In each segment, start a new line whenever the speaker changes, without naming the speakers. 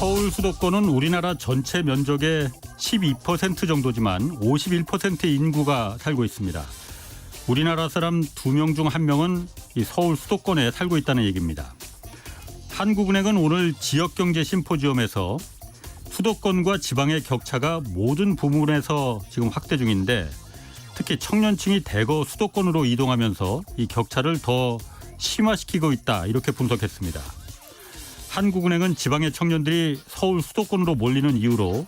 서울 수도권은 우리나라 전체 면적의 12% 정도지만 51%의 인구가 살고 있습니다. 우리나라 사람 2명 중 1명은 이 서울 수도권에 살고 있다는 얘기입니다. 한국은행은 오늘 지역경제 심포지엄에서 수도권과 지방의 격차가 모든 부문에서 지금 확대 중인데 특히 청년층이 대거 수도권으로 이동하면서 이 격차를 더 심화시키고 있다 이렇게 분석했습니다. 한국은행은 지방의 청년들이 서울 수도권으로 몰리는 이유로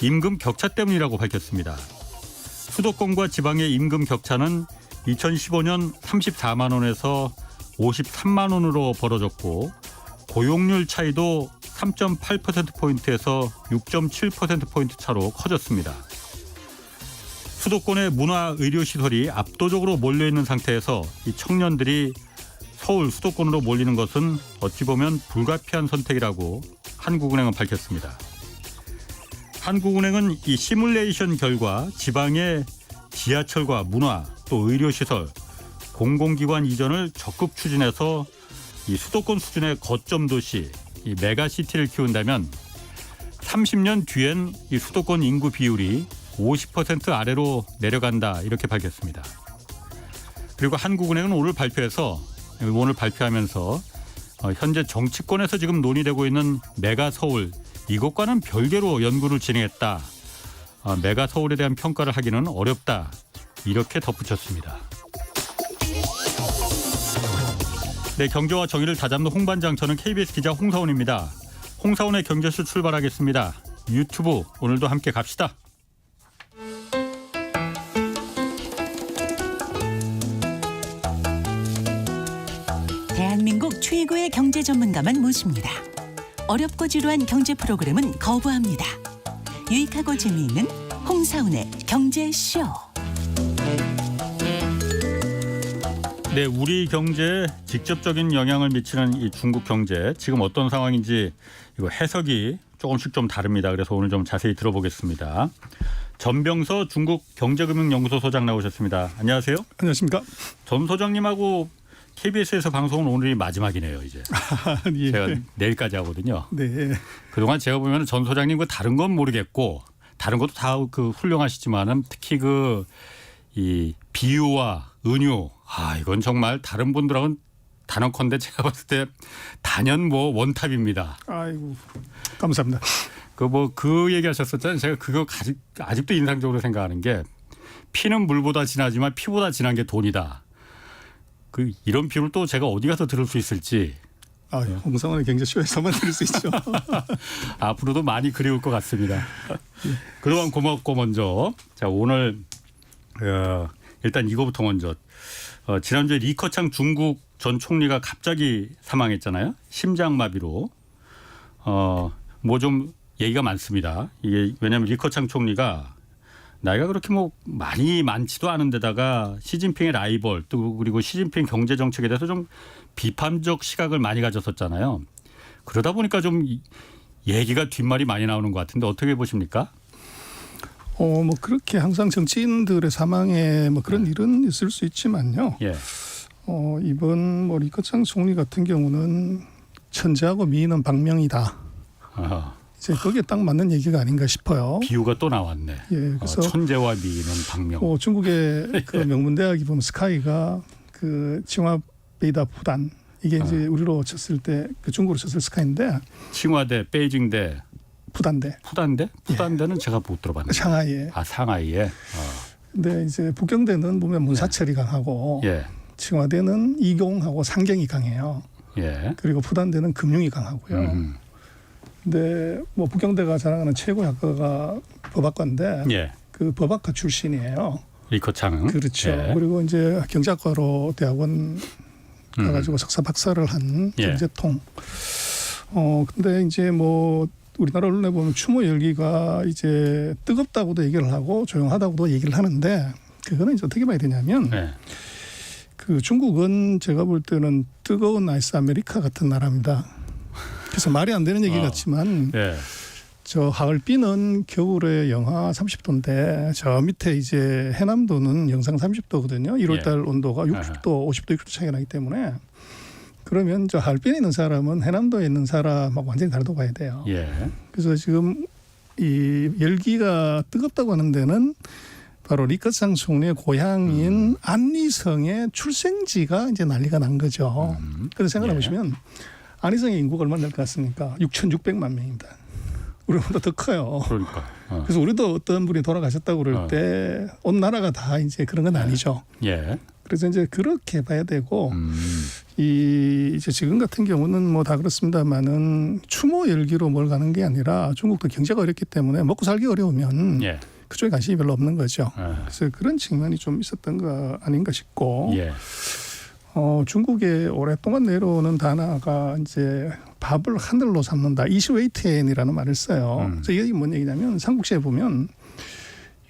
임금 격차 때문이라고 밝혔습니다. 수도권과 지방의 임금 격차는 2015년 34만 원에서 53만 원으로 벌어졌고 고용률 차이도 3.8%포인트에서 6.7%포인트 차로 커졌습니다. 수도권의 문화, 의료시설이 압도적으로 몰려있는 상태에서 이 청년들이 서울 수도권으로 몰리는 것은 어찌 보면 불가피한 선택이라고 한국은행은 밝혔습니다. 한국은행은 이 시뮬레이션 결과 지방의 지하철과 문화 또 의료시설, 공공기관 이전을 적극 추진해서 이 수도권 수준의 거점 도시, 이 메가시티를 키운다면 30년 뒤엔 이 수도권 인구 비율이 50% 아래로 내려간다 이렇게 밝혔습니다. 그리고 한국은행은 오늘 발표하면서 현재 정치권에서 지금 논의되고 있는 메가 서울 이것과는 별개로 연구를 진행했다. 메가 서울에 대한 평가를 하기는 어렵다. 이렇게 덧붙였습니다. 네, 경제와 정의를 다잡는 홍반장, 저는 KBS 기자 홍사원입니다. 홍사원의 경제쇼 출발하겠습니다. 유튜브 오늘도 함께 갑시다.
대한민국 최고의 경제 전문가만 모십니다. 어렵고 지루한 경제 프로그램은 거부합니다. 유익하고 재미있는 홍사운의 경제쇼.
네, 우리 경제에 직접적인 영향을 미치는 이 중국 경제, 지금 어떤 상황인지 이거 해석이 조금씩 좀 다릅니다. 그래서 오늘 좀 자세히 들어보겠습니다. 전병서 중국 경제금융연구소 소장 나오셨습니다. 안녕하세요.
안녕하십니까.
전 소장님하고 KBS에서 방송은 오늘이 마지막이네요. 이제
예.
제가 내일까지 하거든요.
네.
그동안 제가 보면 전 소장님 그 다른 건 모르겠고 다른 것도 다 그 훌륭하시지만은 특히 그 이 비유와 은유, 이건 정말 다른 분들하고는 단언컨대 제가 봤을 때 단연 원탑입니다.
아이고 감사합니다.
그 얘기하셨었잖아요. 제가 그거 아직도 인상적으로 생각하는 게 피는 물보다 진하지만 피보다 진한 게 돈이다. 이런 비유를 또 제가 어디 가서 들을 수 있을지.
홍상원의 경제쇼에서만 들을 수 있죠.
앞으로도 많이 그리울 것 같습니다. 그동안 고맙고 먼저 자 오늘 일단 이거부터 먼저 지난주에 리커창 중국 전 총리가 갑자기 사망했잖아요. 심장마비로. 좀 얘기가 많습니다. 이게 왜냐하면 리커창 총리가 나이가 그렇게 많지도 않은데다가 시진핑의 라이벌 또 그리고 시진핑 경제 정책에 대해서 좀 비판적 시각을 많이 가졌었잖아요. 그러다 보니까 좀 얘기가 뒷말이 많이 나오는 것 같은데 어떻게 보십니까?
그렇게 항상 정치인들의 사망에 그런 일은 있을 수 있지만요.
예.
이번 리커창 총리 같은 경우는 천재하고 미인은 박명이다. 이제 거기에 딱 맞는 얘기가 아닌가 싶어요.
비유가 또 나왔네.
예, 그래서
천재와 미인은 박명.
중국의 그 명문대학이 보면 스카이가 그 칭화베이다 부단 이게 이제 우리로 쳤을 때 그 중국으로 쳤을 스카이인데
칭화대, 베이징대,
부단대.
푸단대는 제가 못 들어봤는데.
상하이에.
상하이에.
근데 이제 북경대는 보면 문사철이 강하고
예.
칭화대는 이공하고 상경이 강해요.
예.
그리고 푸단대는 금융이 강하고요. 근데 북경대가 자랑하는 최고의 학과가 법학과인데
예.
그 법학과 출신이에요.
리커창은.
그렇죠.
예.
그리고 이제 경제학과로 대학원 가가지고 석사 박사를 한 경제통. 근데 이제 우리나라 언론에 보면 추모 열기가 이제 뜨겁다고도 얘기를 하고 조용하다고도 얘기를 하는데 그거는 이제 어떻게 봐야 되냐면 그 중국은 제가 볼 때는 뜨거운 아이스 아메리카 같은 나라입니다. 그래서 말이 안 되는 얘기 같지만 저 하얼빈은 겨울에 영하 30도인데 저 밑에 이제 해남도는 영상 30도거든요. 1월달 온도가 60도, 50도, 60도 차이가 나기 때문에 그러면 저 하얼빈에 있는 사람은 해남도에 있는 사람하고 완전히 다르다고 봐야 돼요.
예.
그래서 지금 이 열기가 뜨겁다고 하는 데는 바로 리커창 총리의 고향인 안리성의 출생지가 이제 난리가 난 거죠. 그래서 생각해 보시면 안리성의 인구가 얼마나 될 것 같습니까? 6,600만 명입니다. 우리보다 더 커요.
그러니까.
그래서 우리도 어떤 분이 돌아가셨다고 그럴 때 온 나라가 다 이제 그런 건 아니죠.
예.
그래서 이제 그렇게 봐야 되고 이 이제 지금 같은 경우는 뭐 다 그렇습니다만은 추모 열기로 뭘 가는 게 아니라 중국도 경제가 어렵기 때문에 먹고 살기 어려우면
예.
그쪽에 관심이 별로 없는 거죠. 그래서 그런 측면이 좀 있었던 거 아닌가 싶고
예.
중국에 오랫동안 내려오는 단어가 이제 밥을 하늘로 삼는다. 이시웨이트엔이라는 말을 써요. 그래서 이게 뭔 얘기냐면 삼국시에 보면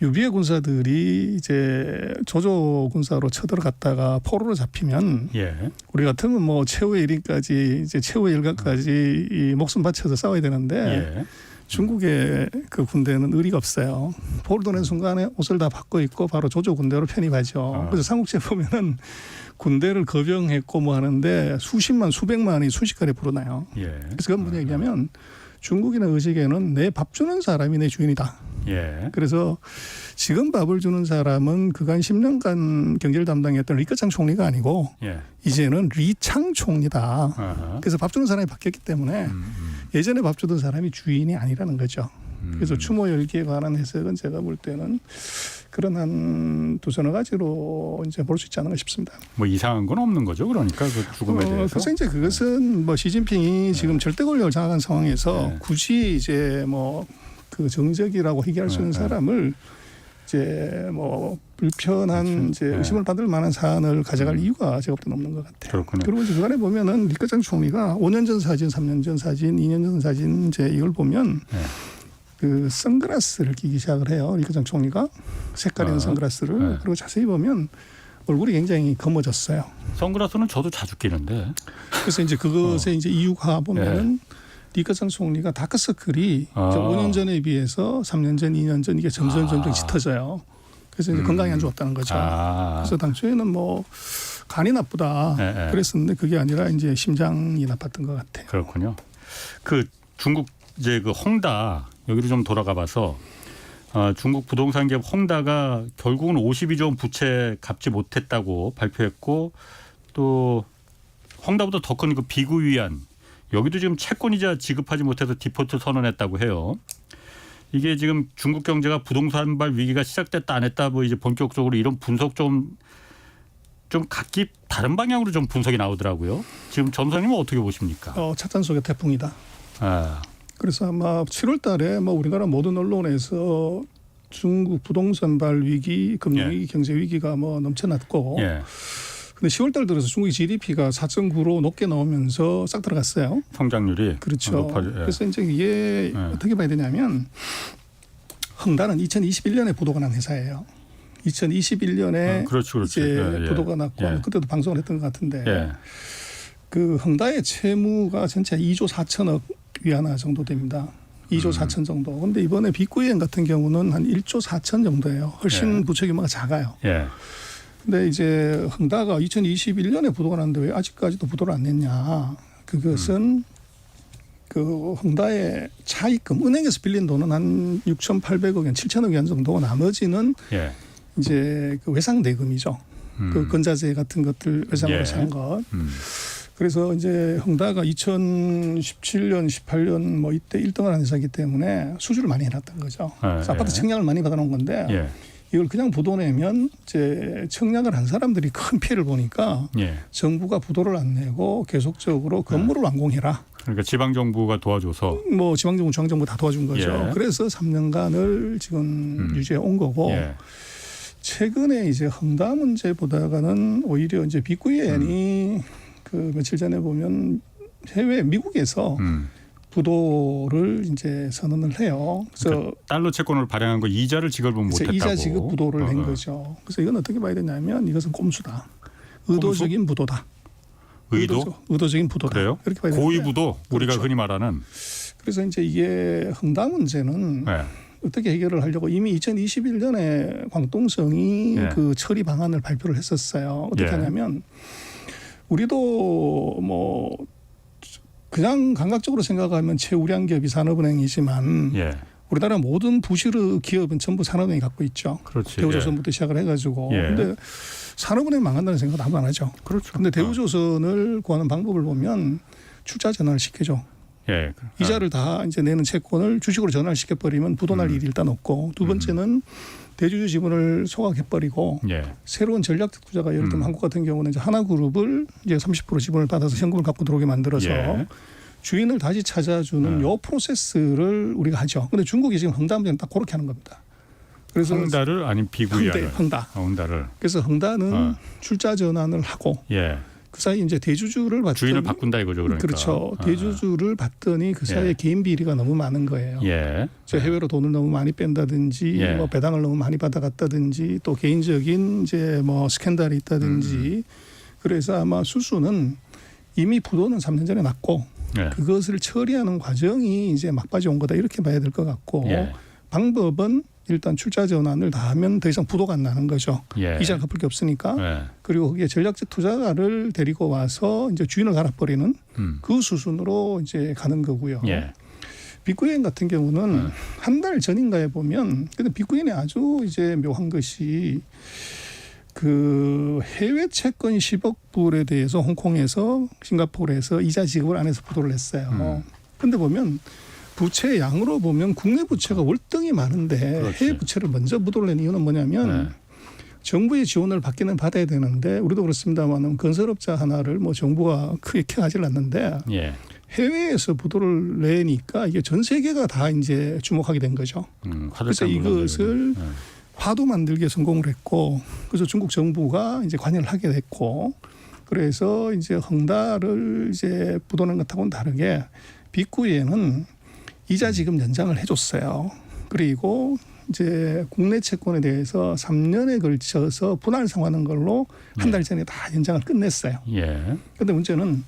유비의 군사들이 이제 조조 군사로 쳐들어갔다가 포로로 잡히면
예.
우리 같으면 뭐 최후의 일인까지 이제 최후의 일각까지 이 목숨 바쳐서 싸워야 되는데
예.
중국의 그 군대는 의리가 없어요. 포로 도는 순간에 옷을 다 바꿔 입고 바로 조조 군대로 편입하죠. 그래서 삼국시에 보면은 군대를 거병했고 뭐 하는데 수십만 수백만이 순식간에 불어나요.
예.
그래서 그건 뭐냐 얘기하면 중국인의 의식에는 내 밥 주는 사람이 내 주인이다.
예.
그래서 지금 밥을 주는 사람은 그간 10년간 경제를 담당했던 리커창 총리가 아니고
예.
이제는 리창 총리다.
아하.
그래서 밥 주는 사람이 바뀌었기 때문에 예전에 밥 주던 사람이 주인이 아니라는 거죠. 그래서 추모 열기에 관한 해석은 제가 볼 때는 그런 한 두서너 가지로 이제 볼 수 있지 않은가 싶습니다.
뭐 이상한 건 없는 거죠. 그러니까 그 죽음에 대해서.
그래서 이제 그것은 뭐 시진핑이 지금 절대 권력을 장악한 상황에서 굳이 이제 뭐 그 정적이라고 얘기할 수 있는 사람을 이제 뭐 불편한
그렇죠.
이제 의심을 받을 만한 사안을 가져갈 이유가 제가 볼 때는 없는 것 같아요.
그렇군요.
그리고 이제 그간에 보면은 리커창 총리가 5년 전 사진, 3년 전 사진, 2년 전 사진 이제 이걸 보면 그 선글라스를 끼기 시작을 해요. 리커창 총리가 색깔 있는 선글라스를 그리고 자세히 보면 얼굴이 굉장히 검어졌어요.
선글라스는 저도 자주 끼는데.
그래서 이제 그것의 이제 이유가 보면은 리커창 총리가 다크서클이 5년 전에 비해서 3년 전, 2년 전 이게 점점 짙어져요. 그래서 이제 건강이 안 좋았다는 거죠. 그래서 당초에는 뭐 간이 나쁘다 그랬었는데 그게 아니라 이제 심장이 나빴던 것 같아요.
그렇군요. 그 중국 이제 그 홍다 여기로 좀 돌아가봐서 중국 부동산 기업 홍다가 결국은 52조 원 부채 갚지 못했다고 발표했고 또 홍다보다 더 큰 그 비구위안 여기도 지금 채권이자 지급하지 못해서 디폴트 선언했다고 해요. 이게 지금 중국 경제가 부동산발 위기가 시작됐다 안 했다 뭐 이제 본격적으로 이런 분석 좀 각기 다른 방향으로 좀 분석이 나오더라고요. 지금 전선님은 어떻게 보십니까?
찻잔 속의 태풍이다. 그래서 아마 7월 달에 뭐 우리나라 모든 언론에서 중국 부동산발 위기, 금융위기, 경제 위기가 뭐 넘쳐났고 근데 10월 달 들어서 중국의 GDP가 4.9로 높게 나오면서 싹 들어갔어요.
성장률이.
그렇죠. 그래서 이제 이게 어떻게 봐야 되냐면 헝다는 2021년에 부도가 난 회사예요. 2021년에 이제 부도가 났고 그때도 방송을 했던 것 같은데 그 헝다의 채무가 전체 2조 4천억 위안화 정도 됩니다. 2조 4천 정도. 그런데 이번에 빅구이엔 같은 경우는 한 1조 4천 정도예요. 훨씬 부채 규모가 작아요. 근데 이제 헝다가 2021년에 부도가 났는데 왜 아직까지도 부도를 안 냈냐. 그것은 그 헝다의 차입금, 은행에서 빌린 돈은 한 6,800억 원, 7천억 원 정도고 나머지는 이제 그 외상대금이죠. 그 건자재 같은 것들 외상으로 산 것. 그래서 이제 헝다가 2017년, 18년 뭐 이때 1등을 한 회사이기 때문에 수주를 많이 해놨던 거죠. 그래서 아파트 청약을 많이 받아놓은 건데 이걸 그냥 부도 내면 이제 청약을 한 사람들이 큰 피해를 보니까 정부가 부도를 안 내고 계속적으로 건물을 완공해라.
그러니까 지방 정부가 도와줘서
뭐 지방 정부, 중앙 정부 다 도와준 거죠. 그래서 3년간을 지금 유지해 온 거고 최근에 이제 헝다 문제보다는 오히려 이제 빅구이엔이 그 며칠 전에 보면 해외 미국에서 부도를 이제 선언을 해요. 그래서
그러니까 달러 채권을 발행한 거 이자를 지급을 못했다고.
이자 지급 부도를 낸 거죠. 그래서 이건 어떻게 봐야 되냐면 이것은 꼼수다. 의도적인 부도다. 의도적인 부도다.
그래요?
이렇게 봐야
고의
되는데.
부도 우리가 흔히 말하는.
그래서 이제 이게 헝다 문제는 어떻게 해결을 하려고 이미 2021년에 광동성이 그 처리 방안을 발표를 했었어요. 어떻게 하냐면 우리도 뭐 그냥 감각적으로 생각하면 최우량 기업이 산업은행이지만
예.
우리나라 모든 부실의 기업은 전부 산업은행이 갖고 있죠.
그렇지.
대우조선부터 시작을 해가지고.
예.
근데 산업은행 망한다는 생각은 아무도 안 하죠.
그렇죠.
근데 대우조선을 구하는 방법을 보면 출자 전환을 시켜줘.
예.
이자를 다 이제 내는 채권을 주식으로 전환을 시켜버리면 부도날 일이 일단 없고, 두 번째는 대주주 지분을 소각해버리고
예.
새로운 전략적 투자가 예를 들면 한국 같은 경우는 이제 하나그룹을 이제 30% 지분을 받아서 현금을 갖고 들어오게 만들어서
예.
주인을 다시 찾아주는 요 프로세스를 우리가 하죠. 근데 중국이 지금 헝다문제는 딱 그렇게 하는 겁니다. 그래서
헝다를 아닌 비구이를.
헝다.
헝다를.
그래서 헝다는 출자 전환을 하고
예.
그 사이 이제 대주주를 받더니
주인을 바꾼다 이거죠, 그러니까.
그렇죠. 대주주를 받더니 그 사이에
예.
개인 비리가 너무 많은 거예요.
예.
저 해외로 돈을 너무 많이 뺀다든지
예.
뭐 배당을 너무 많이 받아갔다든지 또 개인적인 이제 뭐 스캔들이 있다든지 그래서 아마 수수는 이미 부도는 3년 전에 났고
예.
그것을 처리하는 과정이 이제 막바지 온 거다 이렇게 봐야 될 것 같고
예.
방법은 일단 출자 전환을 다 하면 더 이상 부도가 안 나는 거죠.
예.
이자를 갚을 게 없으니까.
예.
그리고 거기에 전략적 투자가를 데리고 와서 이제 주인을 갈아버리는 그 수순으로 이제 가는 거고요.
예.
빅구인 같은 경우는 한 달 전인가에 보면 근데 빅구인이 아주 이제 묘한 것이 그 해외 채권 10억 불에 대해서 홍콩에서 싱가포르에서 이자 지급을 안 해서 부도를 냈어요. 근데 보면 부채 양으로 보면 국내 부채가 월등히 많은데
그렇지.
해외 부채를 먼저 부도를 낸 이유는 뭐냐면 정부의 지원을 받기는 받아야 되는데 우리도 그렇습니다만 건설업자 하나를 뭐 정부가 크게 케어하지 않는데
예.
해외에서 부도를 내니까 이게 전 세계가 다 이제 주목하게 된 거죠. 그래서 이것을 화도 만들기에 성공을 했고 그래서 중국 정부가 이제 관여를 하게 됐고 그래서 이제 헝다를 이제 부도낸 것하고는 다르게 빅구이에는 이자 지급 연장을 해줬어요. 그리고 이제 국내 채권에 대해서 3년에 걸쳐서 분할 상환하는 걸로 한 달 전에 다 연장을 끝냈어요.
예.
그런데 문제는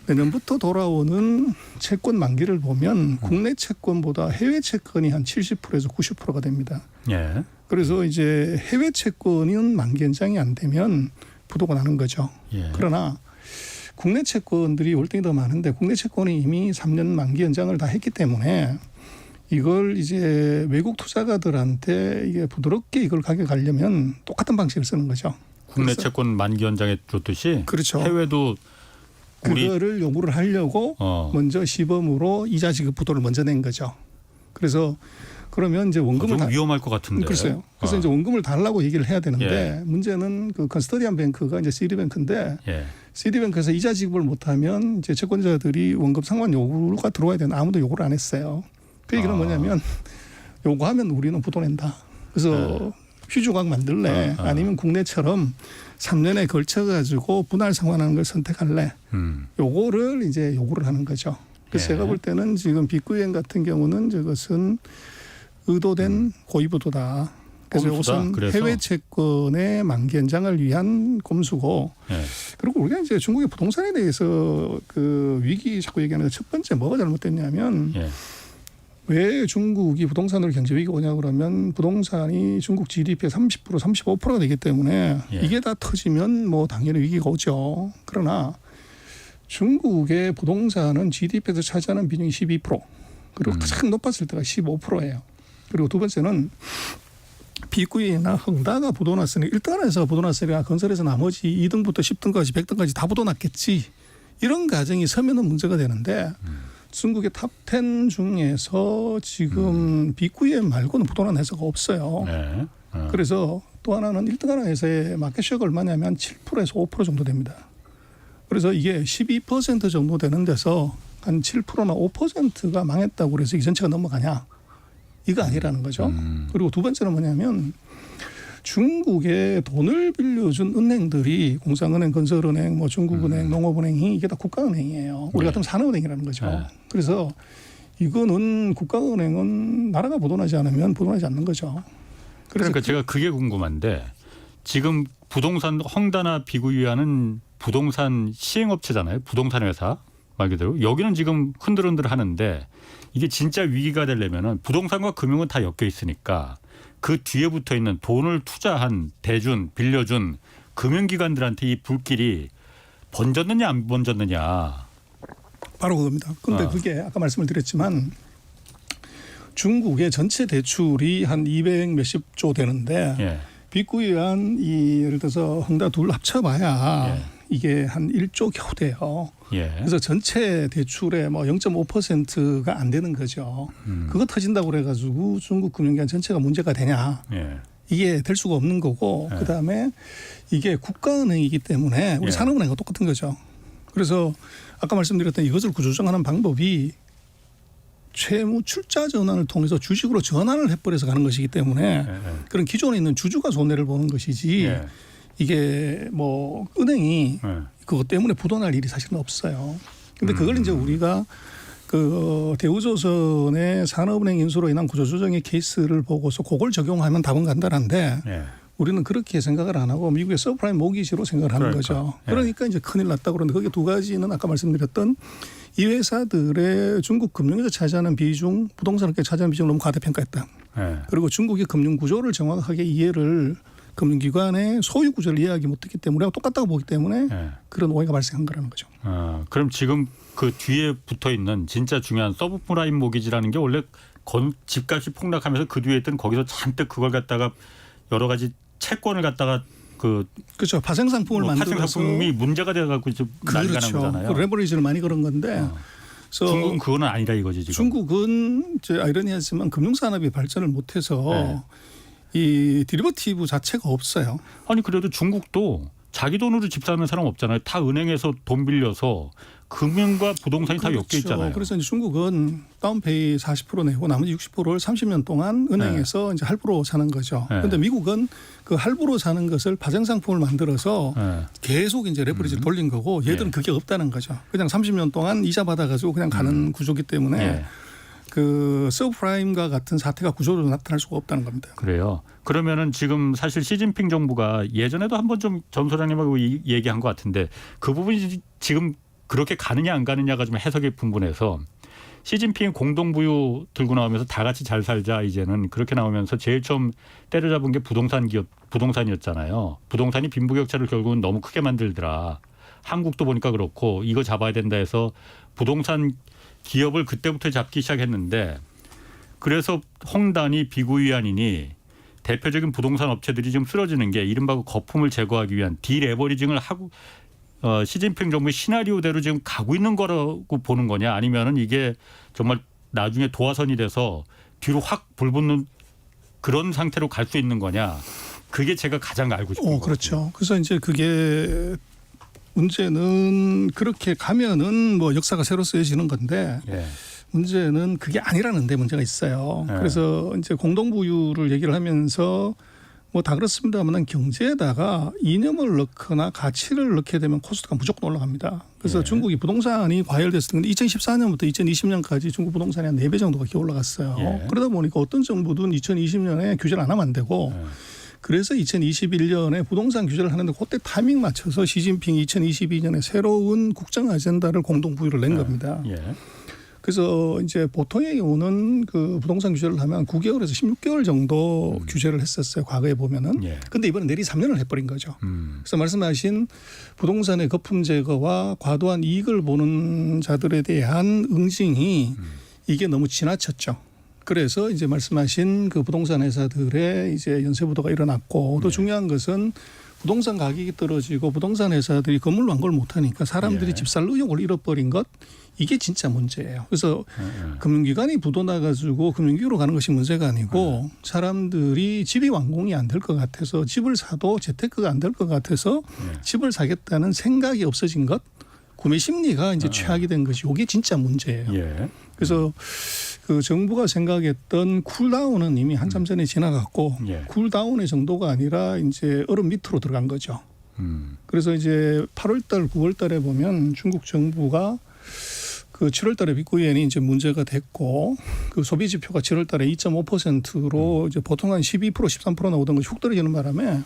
내년부터 돌아오는 채권 만기를 보면 국내 채권보다 해외 채권이 한 70%에서 90%가 됩니다.
예.
그래서 이제 해외 채권은 만기 연장이 안 되면 부도가 나는 거죠.
예.
그러나 국내 채권들이 월등히 더 많은데 국내 채권이 이미 3년 만기 연장을 다 했기 때문에 이걸 이제 외국 투자가들한테 이게 부드럽게 이걸 가져가려면 똑같은 방식을 쓰는 거죠.
국내 채권 만기 연장해 줬듯이
그렇죠.
해외도
그거를 요구를 하려고 먼저 시범으로 이자 지급 부도를 먼저 낸 거죠. 그래서 그러면 이제 원금을
좀 위험할 것 같은데.
글쎄요. 그래서 이제 원금을 달라고 얘기를 해야 되는데 문제는 그 컨스터디안 뱅크가 이제 시티뱅크인데 시티뱅크에서 이자 지급을 못하면 이제 채권자들이 원금 상환 요구가 들어와야 되는 아무도 요구를 안 했어요. 그 얘기는 뭐냐면 요구하면 우리는 부도 낸다. 그래서 휴조각 만들래 아니면 국내처럼 3년에 걸쳐 가지고 분할 상환하는 걸 선택할래. 요거를 이제 요구를 하는 거죠. 그래서 제가 볼 때는 지금 빅구이엔 같은 경우는 저것은 의도된 고의부도다. 그래서 우선 해외 채권의 만기 연장을 위한 꼼수고 그리고 우리가 이제 중국의 부동산에 대해서 그 위기 자꾸 얘기하는데 첫 번째 뭐가 잘못됐냐면 왜 중국이 부동산으로 경제 위기가 오냐 그러면 부동산이 중국 GDP의 30% 35%가 되기 때문에 이게 다 터지면 뭐 당연히 위기가 오죠. 그러나 중국의 부동산은 GDP에서 차지하는 비중이 12% 그리고 가장 높았을 때가 15%예요. 그리고 두 번째는 빅구이나 헝다가 부도났으니 1등에서 부도났으니까 건설에서 나머지 2등부터 10등까지 100등까지 다 부도났겠지. 이런 가정이 서면은 문제가 되는데 중국의 탑10 중에서 지금 빅구이엔 말고는 부도난 회사가 없어요. 그래서 또 하나는 1등하는 회사의 마켓쉐어가 얼마냐면 7%에서 5% 정도 됩니다. 그래서 이게 12% 정도 되는 데서 한 7%나 5%가 망했다고 그래서 이 전체가 넘어가냐. 이거 아니라는 거죠. 그리고 두 번째는 뭐냐면 중국에 돈을 빌려준 은행들이 공상은행, 건설은행, 뭐 중국은행, 농업은행이 이게 다 국가은행이에요. 우리 같으면 산업은행이라는 거죠. 그래서 이거는 국가은행은 나라가 부도나지 않으면 부도나지 않는 거죠.
그러니까 제가 그게 궁금한데 지금 부동산 헝다나 빅구이와는 부동산 시행업체잖아요. 부동산 회사 말 그대로. 여기는 지금 흔들흔들 하는데 이게 진짜 위기가 되려면은 부동산과 금융은 다 엮여 있으니까 그 뒤에 붙어 있는 돈을 투자한 대준, 빌려준 금융기관들한테 이 불길이 번졌느냐 안 번졌느냐.
바로 그겁니다. 그런데 그게 아까 말씀을 드렸지만 중국의 전체 대출이 한 200 몇십 조 되는데
예.
빅구이안 예를 들어서 헝다 둘 합쳐봐야
예.
이게 한 1조 겨우 돼요.
예.
그래서 전체 대출의 뭐 0.5%가 안 되는 거죠. 그거 터진다고 그래가지고 중국 금융기관 전체가 문제가 되냐?
예.
이게 될 수가 없는 거고
예.
그다음에 이게 국가은행이기 때문에 우리
예.
산업은행과 똑같은 거죠. 그래서 아까 말씀드렸던 이것을 구조조정하는 방법이 채무 출자 전환을 통해서 주식으로 전환을 해버려서 가는 것이기 때문에
예.
그런 기존에 있는 주주가 손해를 보는 것이지
예.
이게 뭐 은행이
예.
그것 때문에 부도날 일이 사실은 없어요. 근데 그걸 이제 우리가 그 대우조선의 산업은행 인수로 인한 구조조정의 케이스를 보고서 그걸 적용하면 답은 간단한데
예.
우리는 그렇게 생각을 안 하고 미국의 서브프라임 모기지로 생각을 하는
그러니까.
거죠.
예.
그러니까 이제 큰일 났다 그러는데 거기에 두 가지는 아까 말씀드렸던 이 회사들의 중국 금융에서 차지하는 비중, 부동산업계 차지하는 비중을 너무 과대평가했다.
예.
그리고 중국의 금융 구조를 정확하게 이해를 금융기관의 소유 구조를 이해하기 못했기 때문에 똑같다고 보기 때문에
예.
그런 오해가 발생한 거라는 거죠.
그럼 지금 그 뒤에 붙어 있는 진짜 중요한 서브프라임 모기지라는 게 원래 집값이 폭락하면서 그 뒤에 있던 거기서 잔뜩 그걸 갖다가 여러 가지 채권을 갖다가
그렇죠. 파생 상품을 만들어서
파생상품이 문제가 돼갖고 이제 난리가 난 거잖아요.
그 레버리지를 많이 걸은 건데 그래서
중국은 그거는 아니다 이거지 지금.
중국은 이제 아이러니하지만 금융산업이 발전을 못해서
네.
이 디리버티브 자체가 없어요.
아니 그래도 중국도 자기 돈으로 집 사는 사람 없잖아요. 다 은행에서 돈 빌려서 금융과 부동산이 다 엮여 있잖아요.
그래서 이제 중국은 다운페이 40% 내고 나머지 60%를 30년 동안 은행에서 이제 할부로 사는 거죠. 그런데 미국은 그 할부로 사는 것을 파생상품을 만들어서 계속 이제 레버리지를 돌린 거고 얘들은 그게 없다는 거죠. 그냥 30년 동안 이자 받아가지고 그냥 가는 구조기 때문에 그 서브프라임과 같은 사태가 구조로 나타날 수가 없다는 겁니다.
그래요. 그러면은 지금 사실 시진핑 정부가 예전에도 한번 좀 전 소장님하고 얘기한 것 같은데 그 부분이 지금 그렇게 가느냐 안 가느냐가 좀 해석이 분분해서 시진핑 공동부유 들고 나오면서 다 같이 잘 살자 이제는 그렇게 나오면서 제일 처음 때려잡은 게 부동산이었잖아요. 부동산이 빈부격차를 결국은 너무 크게 만들더라. 한국도 보니까 그렇고 이거 잡아야 된다 해서 부동산 기업을 그때부터 잡기 시작했는데 그래서 헝단이 비구이안이니 대표적인 부동산 업체들이 지금 쓰러지는 게 이른바 거품을 제거하기 위한 디레버리징을 하고 시진핑 정부의 시나리오대로 지금 가고 있는 거라고 보는 거냐 아니면은 이게 정말 나중에 도화선이 돼서 뒤로 확 불붙는 그런 상태로 갈 수 있는 거냐 그게 제가 가장 알고 싶은 거예요.
그렇죠. 그래서 이제 그게 문제는 그렇게 가면은 뭐 역사가 새로 쓰여지는 건데 문제는 그게 아니라는 데 문제가 있어요. 그래서 이제 공동부유를 얘기를 하면서 뭐 다 그렇습니다만 경제에다가 이념을 넣거나 가치를 넣게 되면 코스트가 무조건 올라갑니다. 그래서 중국이 부동산이 과열됐을 때 2014년부터 2020년까지 중국 부동산이 한 4배 정도가 기어 올라갔어요. 그러다 보니까 어떤 정부든 2020년에 규제를 안 하면 안 되고 그래서 2021년에 부동산 규제를 하는데 그때 타이밍 맞춰서 시진핑이 2022년에 새로운 국정 아젠다를 공동부유를 낸 겁니다. 그래서 이제 보통의 경우는 그 부동산 규제를 하면 9개월에서 16개월 정도 규제를 했었어요. 과거에 보면은. 근데 이번에 내리 3년을 해버린 거죠. 그래서 말씀하신 부동산의 거품 제거와 과도한 이익을 보는 자들에 대한 응징이 이게 너무 지나쳤죠. 그래서 이제 말씀하신 그 부동산 회사들의 이제 연쇄부도가 일어났고 또 중요한 것은 부동산 가격이 떨어지고 부동산 회사들이 건물 완공을 못하니까 사람들이 집 살 의욕을 잃어버린 것 이게 진짜 문제예요. 그래서 금융기관이 부도 나가지고 금융위기로 가는 것이 문제가 아니고 사람들이 집이 완공이 안 될 것 같아서 집을 사도 재테크가 안 될 것 같아서 집을 사겠다는 생각이 없어진 것 구매 심리가 이제 최악이 된 것이 이게 진짜 문제예요. 그래서 그 정부가 생각했던 쿨다운은 이미 한참 전에 지나갔고 쿨다운의 정도가 아니라 이제 얼음 밑으로 들어간 거죠. 그래서 이제 8월달, 9월달에 보면 중국 정부가 그 7월달에 빅구이엔이 이제 문제가 됐고 그 소비 지표가 7월달에 2.5%로 이제 보통 한 12%, 13% 나오던 것이 훅 떨어지는 바람에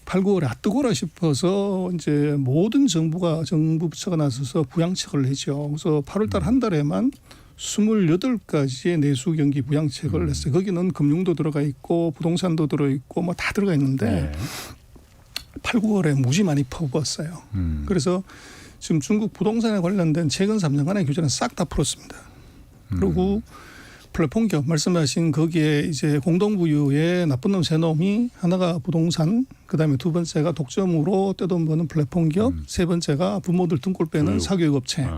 8, 9월에 뜨거라 싶어서 이제 모든 정부 부처가 나서서 부양책을 내죠. 그래서 8월달 한 달에만 28가지의 내수 경기 부양책을 냈어요. 거기는 금융도 들어가 있고 부동산도 들어 있고 뭐 다 들어가 있는데 8, 9월에 무지 많이 퍼부었어요. 그래서 지금 중국 부동산에 관련된 최근 3년간의 규제는 싹 다 풀었습니다. 그리고 플랫폼 기업 말씀하신 거기에 이제 공동부유의 나쁜 놈 세 놈이 하나가 부동산, 그다음에 두 번째가 독점으로 떼돈 버는 플랫폼 기업, 세 번째가 부모들 등골 빼는 사교육 업체.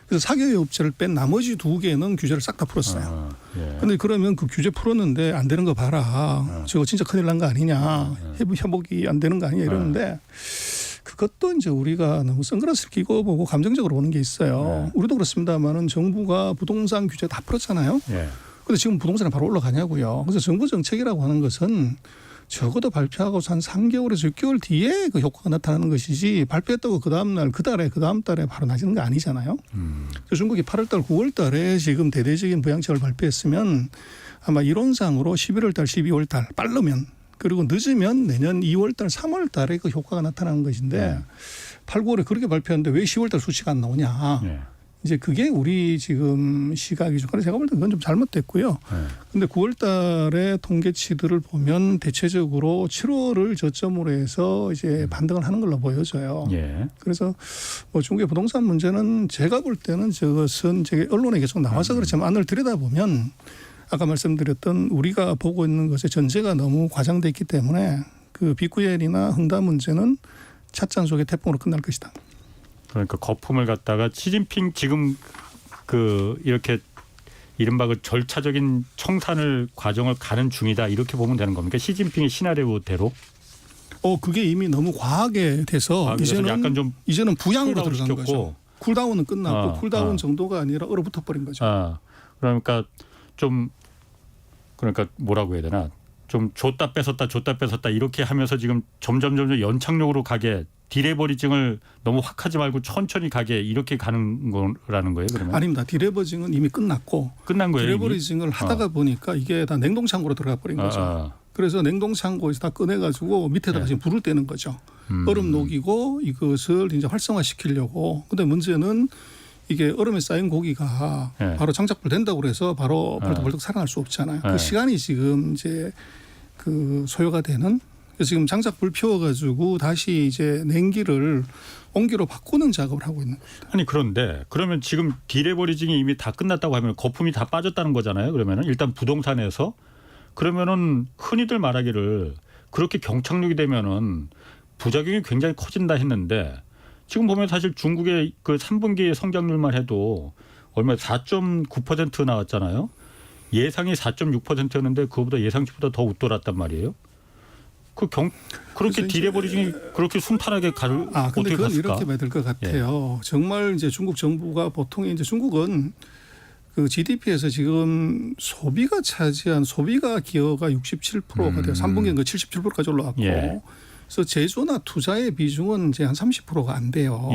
그래서 사교육 업체를 뺀 나머지 두 개는 규제를 싹 다 풀었어요. 그런데 그러면 그 규제 풀었는데 안 되는 거 봐라. 저거 진짜 큰일 난 거 아니냐. 협복이 안 되는 거 아니냐 이러는데 그것도 이제 우리가 너무 선글라스를 끼고 보고 감정적으로 보는 게 있어요. 우리도 그렇습니다만은 정부가 부동산 규제 다 풀었잖아요. 그런데 지금 부동산이 바로 올라가냐고요. 그래서 정부 정책이라고 하는 것은 적어도 발표하고 한 3개월에서 6개월 뒤에 그 효과가 나타나는 것이지 발표했다고 그 다음 날, 그 달에, 그 다음 달에 바로 나지는 거 아니잖아요. 그래서 중국이 8월 달, 9월 달에 지금 대대적인 부양책을 발표했으면 아마 이론상으로 11월 달, 12월 달 빠르면 그리고 늦으면 내년 2월 달, 3월 달에 그 효과가 나타나는 것인데 8, 9월에 그렇게 발표했는데 왜 10월 달 수치가 안 나오냐. 이제 그게 우리 지금 시각이죠. 그래서 제가 볼 때 그건 좀 잘못됐고요. 그런데 9월 달에 통계치들을 보면 대체적으로 7월을 저점으로 해서 이제 반등을 하는 걸로 보여져요. 그래서 뭐 중국의 부동산 문제는 제가 볼 때는 저것은 제 언론에 계속 나와서 그렇지만 안을 들여다보면 아까 말씀드렸던 우리가 보고 있는 것의 전제가 너무 과장돼 있기 때문에 그 비구엘이나 흥다 문제는 찻잔 속의 태풍으로 끝날 것이다.
그러니까 거품을 갖다가 시진핑 지금 그 이렇게 이른바 그 절차적인 청산을 과정을 가는 중이다 이렇게 보면 되는 겁니까? 시진핑의 시나리오대로?
그게 이미 너무 과하게 돼서 이제는
약간 좀
이제는 부양으로 들어간
시켰고.
거죠. 쿨다운은 끝났고 쿨다운 정도가 아니라 얼어붙어 버린 거죠.
그러니까 좀 그러니까 뭐라고 해야 되나? 좀 줬다 뺏었다 이렇게 하면서 지금 점점 연착륙으로 가게 디레버리징을 너무 확 하지 말고 천천히 가게 이렇게 가는 거라는 거예요, 그러면?
아닙니다. 디레버리징은 이미 끝났고
끝난 거예요.
디레버리징을 하다가 보니까 이게 다 냉동창고로 들어가 버린 거죠. 그래서 냉동창고에서 다 꺼내가지고 밑에다가 지금 불을 떼는 거죠. 얼음 녹이고 이것을 이제 활성화시키려고. 근데 문제는 이게 얼음에 쌓인 고기가 바로 장작불 된다고 그래서 바로 벌떡벌떡 살아날 수 없잖아요. 그 시간이 지금 이제 그 소요가 되는. 그래서 지금 장작불 피워가지고 다시 이제 냉기를 온기로 바꾸는 작업을 하고 있는 겁니다.
아니 그런데 그러면 지금 디레버리징이 이미 다 끝났다고 하면 거품이 다 빠졌다는 거잖아요. 그러면은 일단 부동산에서 그러면은 흔히들 말하기를 그렇게 경착륙이 되면은 부작용이 굉장히 커진다 했는데 지금 보면 사실 중국의 그 3분기 성장률만 해도 얼마 4.9% 나왔잖아요. 예상이 4.6%였는데 그거보다 예상치보다 더 웃돌았단 말이에요. 그렇게 디레버리징이 그렇게 순탄하게
근데
어떻게
그건
갔을까?
이렇게 봐야 될 것 같아요. 정말 이제 중국 정부가 보통 이제 중국은 그 GDP에서 지금 소비가 기여가 67%가 돼요. 3분기는 그 77%까지 올라왔고. 그래서 제조나 투자의 비중은 이제 한 30%가 안 돼요.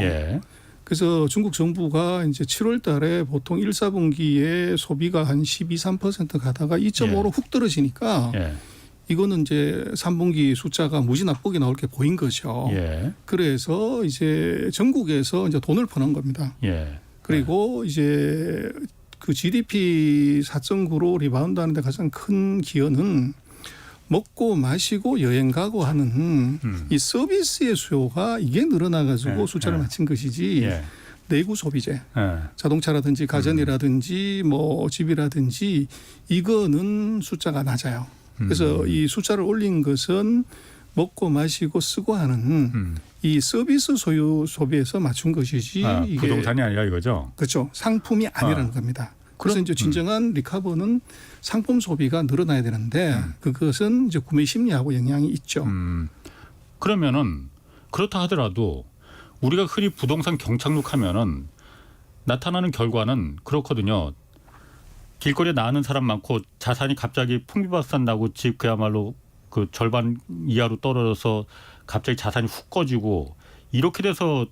그래서 중국 정부가 이제 7월 달에 보통 1, 4분기에 소비가 한 12, 3% 가다가 2.5로 훅 떨어지니까 이거는 이제 3분기 숫자가 무지 나쁘게 나올 게 보인 거죠. 그래서 이제 전국에서 이제 돈을 퍼는 겁니다. 그리고 이제 그 GDP 4.9로 리바운드 하는데 가장 큰 기여는 먹고 마시고 여행 가고 하는 이 서비스의 수요가 이게 늘어나가지고 숫자를 맞춘 것이지 내구 소비재, 자동차라든지 가전이라든지 뭐 집이라든지 이거는 숫자가 낮아요. 그래서 이 숫자를 올린 것은 먹고 마시고 쓰고 하는 이 서비스 소유 소비에서 맞춘 것이지 이게
부동산이 아니라 이거죠.
그렇죠. 상품이 아니라는 겁니다. 그래서 이제 진정한 리커버는 상품 소비가 늘어나야 되는데 그것은 이제 구매 심리하고 영향이 있죠.
그러면은 그렇다 하더라도 우리가 흔히 부동산 경착륙하면은 나타나는 결과는 그렇거든요. 길거리에 나가는 사람 많고 자산이 갑자기 풍비박산 나고 집 그야말로 그 절반 이하로 떨어져서 갑자기 자산이 훅 꺼지고 이렇게 돼서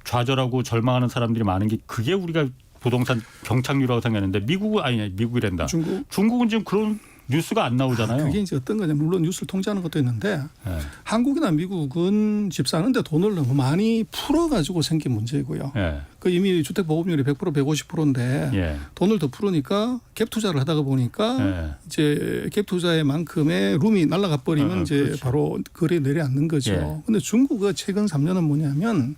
좌절하고 절망하는 사람들이 많은 게 그게 우리가 부동산 경착륙이라고 생각했는데 미국이란다. 중국은 지금 그런 뉴스가 안 나오잖아요.
그게 이제 어떤 거냐. 물론 뉴스를 통제하는 것도 있는데 한국이나 미국은 집 사는데 돈을 너무 많이 풀어가지고 생긴 문제고요. 그 이미 주택보급률이 100% 150%인데 돈을 더 풀으니까 갭 투자를 하다가 보니까 이제 갭 투자의 만큼의 룸이 날아가 버리면 이제
그렇죠.
바로 거래에 내려앉는 거죠. 그런데 중국의 최근 3년은 뭐냐면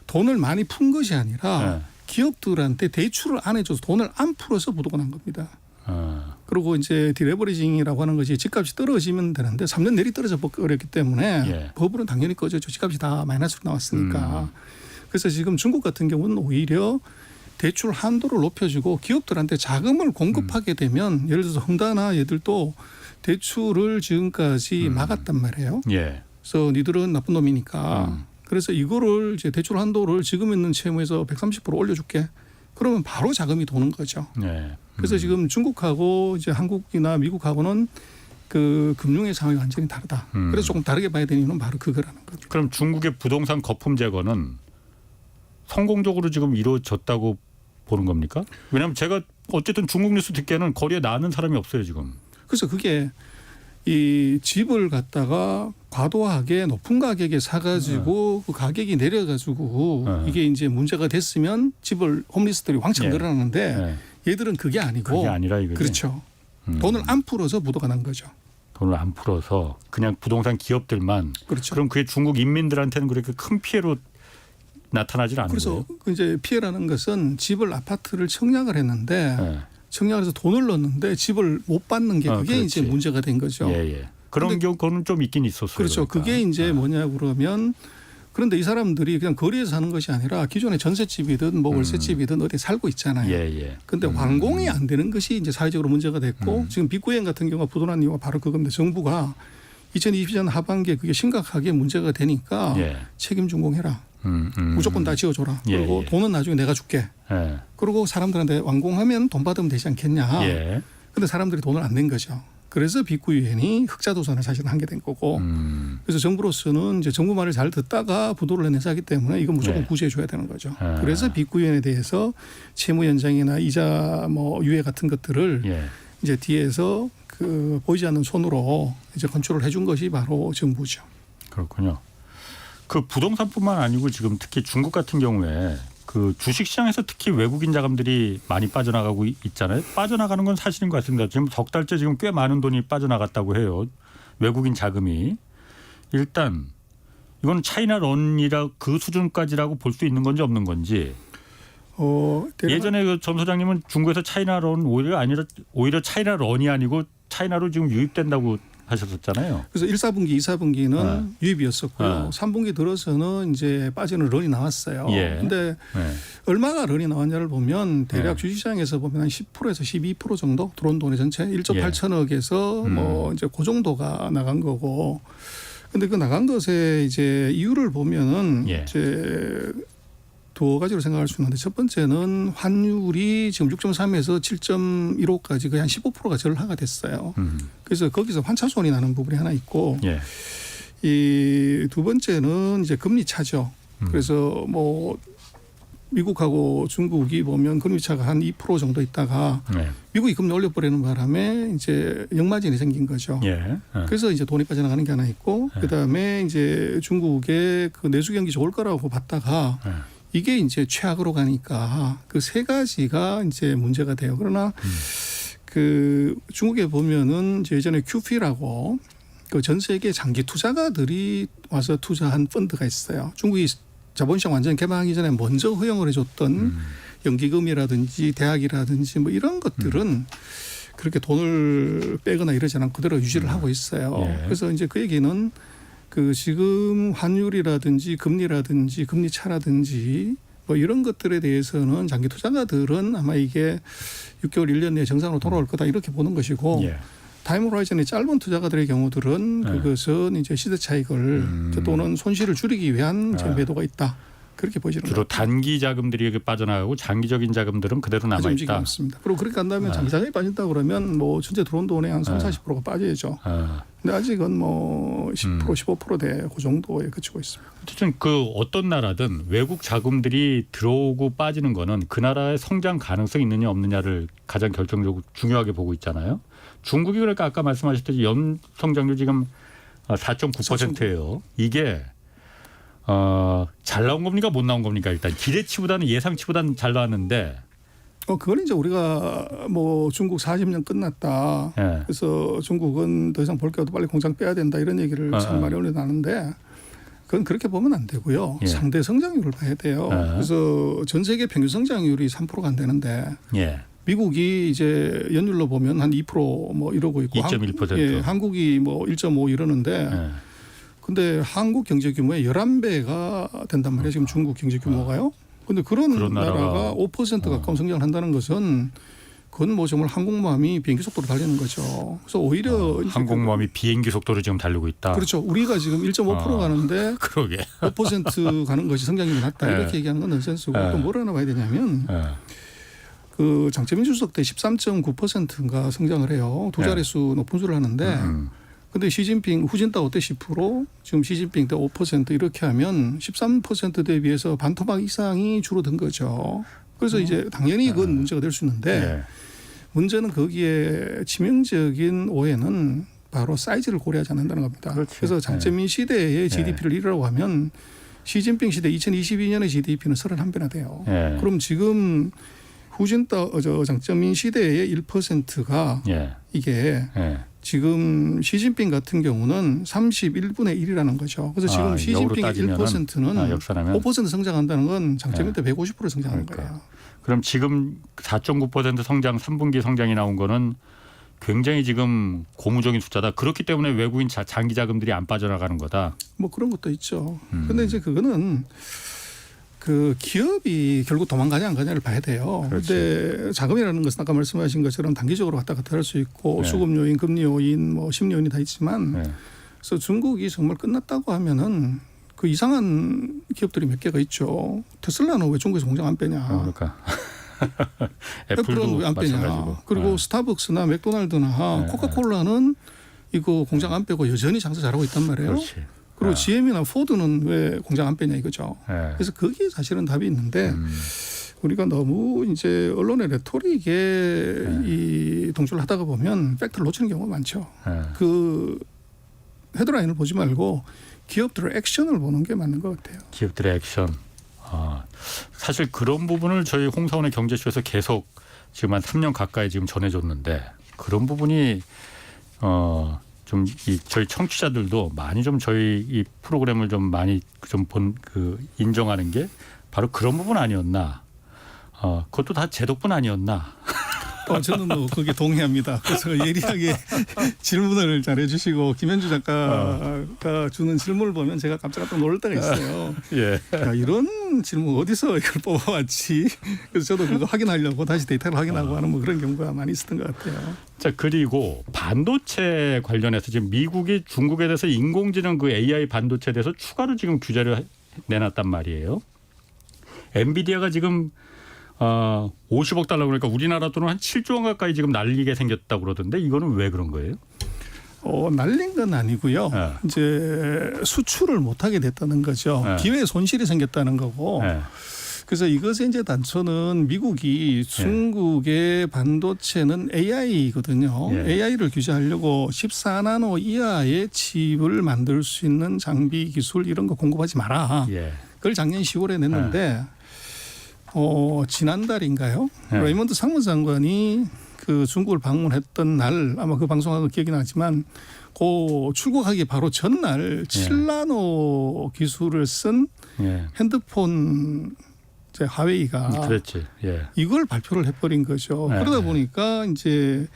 돈을 많이 푼 것이 아니라
네.
기업들한테 대출을 안 해줘서 돈을 안 풀어서 부도가 난 겁니다. 그리고 이제 디레버리징이라고 하는 것이 집값이 떨어지면 되는데 3년 내리 떨어져 버렸기 때문에
예.
버블은 당연히 꺼져죠. 집값이 다 마이너스로 나왔으니까. 그래서 지금 중국 같은 경우는 오히려 대출 한도를 높여주고 기업들한테 자금을 공급하게 되면 예를 들어서 헝다나 얘들도 대출을 지금까지 막았단 말이에요.
예.
그래서 니들은 나쁜 놈이니까. 그래서 이거를 이제 대출 한도를 지금 있는 채무에서 130% 올려줄게. 그러면 바로 자금이 도는 거죠.
예.
그래서 지금 중국하고 이제 한국이나 미국하고는 그 금융의 상황이 완전히 다르다. 그래서 조금 다르게 봐야 되는 이유는 바로 그거라는 거죠.
그럼 중국의 부동산 거품 제거는 성공적으로 지금 이루어졌다고 보는 겁니까? 왜냐하면 제가 어쨌든 중국 뉴스 듣기에는 거리에 나는 사람이 없어요 지금.
그래서 그게 이 집을 갖다가 과도하게 높은 가격에 사가지고 그 가격이 내려가지고 이게 이제 문제가 됐으면 집을 홈리스들이 왕창 늘어나는데 얘들은 그게 아니고
그게 아니라 이거죠.
그렇죠. 돈을 안 풀어서 부도가 난 거죠.
돈을 안 풀어서 그냥 부동산 기업들만.
그렇죠.
그럼 그게 중국 인민들한테는 그렇게 큰 피해로 나타나질 않는
그래서
거예요.
이제 피해라는 것은 집을 아파트를 청약을 했는데
예.
청약을 해서 돈을 넣었는데 집을 못 받는 게 그게
그렇지.
이제 문제가 된 거죠.
예, 예. 그런 경우는 좀 있긴 있었어요.
그렇죠.
그러니까.
그게 이제 뭐냐 그러면 그런데 이 사람들이 그냥 거리에서 사는 것이 아니라 기존에 전셋집이든 뭐 월세집이든 어디 살고 있잖아요.
예, 예.
근데 완공이 안 되는 것이 이제 사회적으로 문제가 됐고 지금 빅구행 같은 경우가 부도난 이유가 바로 그겁니다. 정부가 2020년 하반기에 그게 심각하게 문제가 되니까
예.
책임 준공해라. 무조건 다 지어줘라.
예,
그리고
예.
돈은 나중에 내가 줄게.
예.
그리고 사람들한테 완공하면 돈 받으면 되지 않겠냐.
예.
근데 사람들이 돈을 안 낸 거죠. 그래서 빅구유엔이 흑자도산을 사실은 하게 된 거고. 그래서 정부로서는 이제 정부 말을 잘 듣다가 부도를 낸 회사이기 때문에 이건 무조건
네.
구제해 줘야 되는 거죠. 그래서 빅구유엔에 대해서 채무 연장이나 이자 뭐 유예 같은 것들을
예.
이제 뒤에서 그 보이지 않는 손으로 이제 컨트롤 해준 것이 바로 정부죠.
그렇군요. 그 부동산뿐만 아니고 지금 특히 중국 같은 경우에 그 주식시장에서 특히 외국인 자금들이 많이 빠져나가고 있잖아요. 빠져나가는 건 사실인 것 같습니다. 지금 석 달째 지금 꽤 많은 돈이 빠져나갔다고 해요. 외국인 자금이. 일단 이건 차이나 런이라 그 수준까지라고 볼 수 있는 건지 없는 건지. 예전에 그 전 소장님은 중국에서 차이나 런 오히려 차이나 런이 아니고 차이나로 지금 유입된다고 하셨었잖아요.
그래서 1사분기, 2사분기는 유입이었었고요. 3분기 들어서는 이제 빠지는 런이 나왔어요. 그런데 얼마가 런이 나왔냐를 보면 대략 주식시장에서 보면 한 10%에서 12% 정도 들어온 돈의 전체 1조 8천억에서 뭐 이제 그 정도가 나간 거고. 근데 그 나간 것의 이제 이유를 보면은 이제 두 가지로 생각할 수 있는데 첫 번째는 환율이 지금 6.3에서 7.15까지 거의 한 15%가 절하가 됐어요. 그래서 거기서 환차손이 나는 부분이 하나 있고 이 두 번째는 이제 금리 차죠. 그래서 뭐 미국하고 중국이 보면 금리 차가 한 2% 정도 있다가 미국이 금리 올려버리는 바람에 이제 역마진이 생긴 거죠. 그래서 이제 돈이 빠져나가는 게 하나 있고 그다음에 이제 중국의 그 내수 경기 좋을 거라고 봤다가 이게 이제 최악으로 가니까 그 세 가지가 이제 문제가 돼요. 그러나 그 중국에 보면은 이제 예전에 QF라고 그 전 세계 장기 투자가들이 와서 투자한 펀드가 있어요. 중국이 자본시장 완전 개방하기 전에 먼저 허용을 해줬던 연기금이라든지 대학이라든지 뭐 이런 것들은 그렇게 돈을 빼거나 이러지 않고 그대로 유지를 하고 있어요. 그래서 이제 그 얘기는 그 지금 환율이라든지 금리라든지 금리 차라든지 뭐 이런 것들에 대해서는 장기 투자가들은 아마 이게 6개월 1년 내에 정상으로 돌아올 거다 이렇게 보는 것이고 타임 호라이즌이 짧은 투자가들의 경우들은 그것은 이제 시대 차익을 또는 손실을 줄이기 위한 이제 매도가 있다. 그렇게 보시는
주로 단기 자금들이 빠져나가고 장기적인 자금들은 그대로 남아 있다.
없습니다. 그리고 그렇게 한다면 장기 자금이 빠진다 그러면 뭐 전체 들어온 돈의 한 30-40%가 빠져야죠. 근데 아직은 뭐 10% 15%대 그 정도에 그치고 있습니다.
어쨌든 그 어떤 나라든 외국 자금들이 들어오고 빠지는 거는 그 나라의 성장 가능성이 있느냐 없느냐를 가장 결정적으로 중요하게 보고 있잖아요. 중국이 그러니까 아까 말씀하셨듯이 연 성장률 지금 4.9%예요. 이게 잘 나온 겁니까 못 나온 겁니까? 일단 기대치보다는 예상치보다는 잘 나왔는데.
그건 이제 우리가 뭐 중국 40년 끝났다. 그래서 중국은 더 이상 볼 게 없고 빨리 공장 빼야 된다 이런 얘기를 참 많이 올려놨는데 그건 그렇게 보면 안 되고요.
예.
상대 성장률을 봐야 돼요. 그래서 전 세계 평균 성장률이 3%가 안 되는데
예.
미국이 이제 연율로 보면 한 2% 이러고 있고
2.1%.
예, 한국이 1.5 이러는데
예.
근데 한국 경제 규모의 11배가 된단 말이에요. 지금 중국 경제 규모가요. 근데 그런 나라가 5% 가까운 성장을 한다는 것은 그건 정말 항공모함이 비행기 속도로 달리는 거죠. 그래서 오히려
항공모함이 비행기 속도로 지금 달리고 있다.
그렇죠. 우리가 지금 1.5% 가는데
그러게.
5% 가는 것이 성장률이 낮다. 이렇게 얘기하는 건 넌센스고 또 뭐를 하나 봐야 되냐면 그 장제민 주석 때 13.9%인가 성장을 해요. 두 자릿수 높은 수를 하는데 근데 시진핑 후진따오 때 10% 지금 시진핑 때 5% 이렇게 하면 13% 대비해서 반토막 이상이 줄어든 거죠. 그래서 이제 당연히 그건 문제가 될 수 있는데 문제는 거기에 치명적인 오해는 바로 사이즈를 고려하지 않는다는 겁니다.
그렇지.
그래서 장제민 시대의 GDP를 1이라고 하면 시진핑 시대 2022년의 GDP는 31배나 돼요. 그럼 지금 장제민 시대의 1%가 이게 지금 시진핑 같은 경우는 31분의 1이라는 거죠. 그래서 지금 시진핑의 1%는 5% 성장한다는 건 장제민 때 150% 성장하는 거예요.
그럼 지금 4.9% 성장 3분기 성장이 나온 거는 굉장히 지금 고무적인 숫자다. 그렇기 때문에 외국인 장기 자금들이 안 빠져나가는 거다.
그런 것도 있죠. 그런데 이제 그거는 그 기업이 결국 도망가냐 안 가냐를 봐야 돼요. 그런데 자금이라는 것은 아까 말씀하신 것처럼 단기적으로 왔다 갔다 할 수 있고 수급 요인, 금리 요인, 심리 요인이 다 있지만 그래서 중국이 정말 끝났다고 하면은 그 이상한 기업들이 몇 개가 있죠. 테슬라는 왜 중국에서 공장 안 빼냐.
그러니까.
애플은 왜 안 빼냐. 그리고 스타벅스나 맥도날드나 코카콜라는 이거 공장 안 빼고 여전히 장사 잘하고 있단 말이에요.
그렇지.
그리고 GM이나 포드는 왜 공장 안 빼냐 이거죠. 그래서 거기에 사실은 답이 있는데 우리가 너무 이제 언론의 레토릭에 이 동조를 하다가 보면 팩트를 놓치는 경우가 많죠. 그 헤드라인을 보지 말고 기업들의 액션을 보는 게 맞는 것 같아요.
기업들의 액션. 사실 그런 부분을 저희 홍사원의 경제쇼에서 계속 지금 한 3년 가까이 지금 전해줬는데 그런 부분이 좀 저희 청취자들도 많이 좀 저희 이 프로그램을 좀 많이 좀 인정하는 게 바로 그런 부분 아니었나. 그것도 다 제 덕분 아니었나.
저는 거기에 동의합니다. 그래서 예리하게 질문을 잘해 주시고 김현주 작가가 주는 질문을 보면 제가 깜짝 놀랄 때가 있어요. 야, 이런 질문 어디서 이걸 뽑아왔지. 그래서 저도 그거 확인하려고 다시 데이터를 확인하고 하는 그런 경우가 많이 있었던 것 같아요.
자, 그리고 반도체 관련해서 지금 미국이 중국에 대해서 인공지능 그 AI 반도체에 대해서 추가로 지금 규제를 내놨단 말이에요. 엔비디아가 지금 50억 달러 그러니까 우리나라 돈은 한 7조 원 가까이 지금 날리게 생겼다고 그러던데 이거는 왜 그런 거예요?
날린 건 아니고요. 이제 수출을 못하게 됐다는 거죠. 기회 손실이 생겼다는 거고. 그래서 이것의 이제 단초는 미국이 중국의 반도체는 AI거든요. AI를 규제하려고 14나노 이하의 칩을 만들 수 있는 장비 기술 이런 거 공급하지 마라. 그걸 작년 10월에 냈는데 지난달인가요? 레이먼드 상무장관이 그 중국을 방문했던 날 아마 그 방송하고 기억이 나지만 그 출국하기 바로 전날 7나노 기술을 쓴 핸드폰 하웨이가
그랬지.
이걸 발표를 해버린 거죠. 그러다 보니까 이제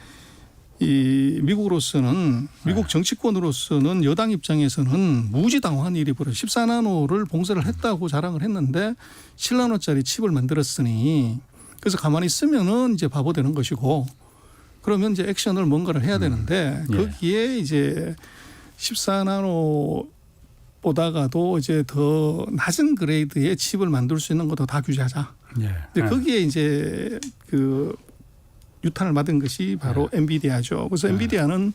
이 미국으로서는 미국 정치권으로서는 여당 입장에서는 무지당황한 일이 벌어요. 14나노를 봉쇄를 했다고 자랑을 했는데 7나노짜리 칩을 만들었으니 그래서 가만히 있으면은 이제 바보 되는 것이고 그러면 이제 액션을 뭔가를 해야 되는데 거기에 이제 14나노 보다가도 이제 더 낮은 그레이드의 칩을 만들 수 있는 것도 다 규제하자. 거기에 이제 그 유탄을 맞은 것이 바로 엔비디아죠. 그래서 엔비디아는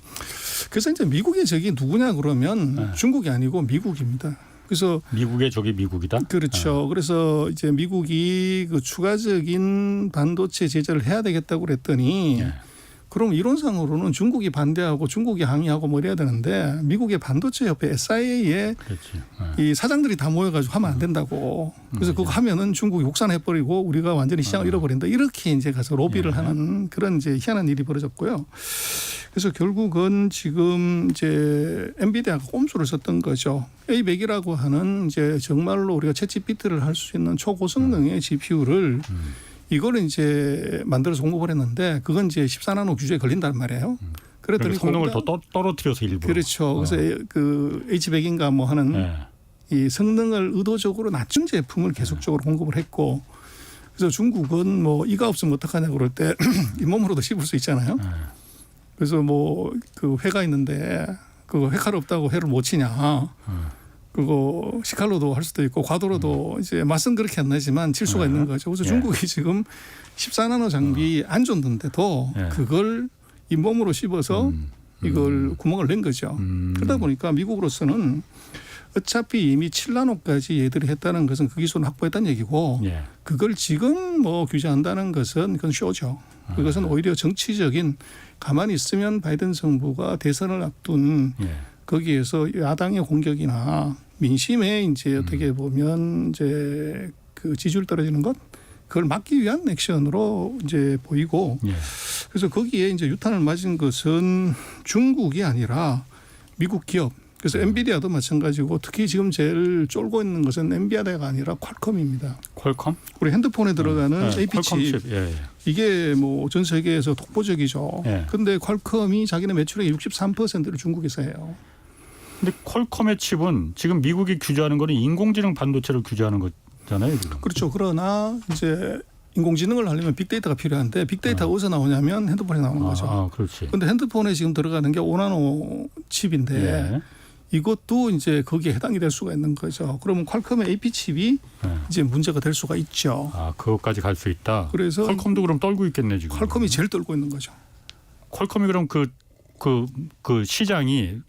그래서 이제 미국의 적이 누구냐 그러면 중국이 아니고 미국입니다. 그래서
미국의 적이 미국이다.
그렇죠. 그래서 이제 미국이 그 추가적인 반도체 제재를 해야 되겠다고 그랬더니 그럼 이론상으로는 중국이 반대하고 중국이 항의하고 뭐 이래야 되는데 미국의 반도체 협회 SIA에 이 사장들이 다 모여가지고 하면 안 된다고. 그래서 그거 하면은 중국이 혹산해버리고 우리가 완전히 시장을 잃어버린다. 이렇게 이제 가서 로비를 하는 그런 이제 희한한 일이 벌어졌고요. 그래서 결국은 지금 이제 엔비디아가 꼼수를 썼던 거죠. A100이라고 하는 이제 정말로 우리가 챗GPT를 할 수 있는 초고성능의 GPU를 이거를 이제 만들어서 공급을 했는데 그건 이제 14나노 규제에 걸린단 말이에요. 그랬더니
성능을 더 떨어뜨려서 일부러.
그렇죠. 그래서 그 H100인가 뭐 하는
네.
이 성능을 의도적으로 낮춘 제품을 계속적으로 공급을 했고 그래서 중국은 뭐 이가 없으면 어떡하냐 그럴 때 잇몸으로도 씹을 수 있잖아요.
네.
그래서 뭐 그 회가 있는데 그거 회칼 없다고 회를 못 치냐. 그거 식칼로도 할 수도 있고 과도로도 이제 맛은 그렇게 안 나지만 칠 수가 있는 거죠. 그래서
예.
중국이 지금 14나노 장비 안 줬는데도
예.
그걸 잇몸으로 씹어서 이걸 구멍을 낸 거죠. 그러다 보니까 미국으로서는 어차피 이미 7나노까지 얘들이 했다는 것은 그 기술을 확보했다는 얘기고
예.
그걸 지금 뭐 규제한다는 것은 그건 쇼죠. 그것은 오히려 정치적인 가만히 있으면 바이든 정부가 대선을 앞둔
예.
거기에서 야당의 공격이나 민심에 이제 어떻게 보면 이제 그 지지율 떨어지는 것 그걸 막기 위한 액션으로 이제 보이고
예.
그래서 거기에 이제 유탄을 맞은 것은 중국이 아니라 미국 기업. 그래서 엔비디아도 마찬가지고 특히 지금 제일 쫄고 있는 것은 엔비디아가 아니라 퀄컴입니다.
퀄컴?
우리 핸드폰에 들어가는
네,
AP
퀄컴
칩.
칩. 예.
이게 뭐 전 세계에서 독보적이죠.
예.
그런데 퀄컴이 자기네 매출의 63%를 중국에서 해요.
근데 퀄컴의 칩은 지금 미국이 규제하는 거는 인공지능 반도체를 규제하는 거잖아요. 지금.
그렇죠. 그러나 이제 인공지능을 하려면 빅데이터가 필요한데 빅데이터가 어디서 나오냐면 핸드폰에 나오는 거죠.
아, 그렇지.
그런데 핸드폰에 지금 들어가는 게 5나노 칩인데
예.
이것도 이제 거기에 해당이 될 수가 있는 거죠. 그러면 퀄컴의 AP 칩이
예.
이제 문제가 될 수가 있죠.
아, 그것까지 갈 수 있다.
그래서
퀄컴도 그럼 떨고 있겠네 지금.
퀄컴이 제일 떨고 있는 거죠.
퀄컴이 그럼 그 시장이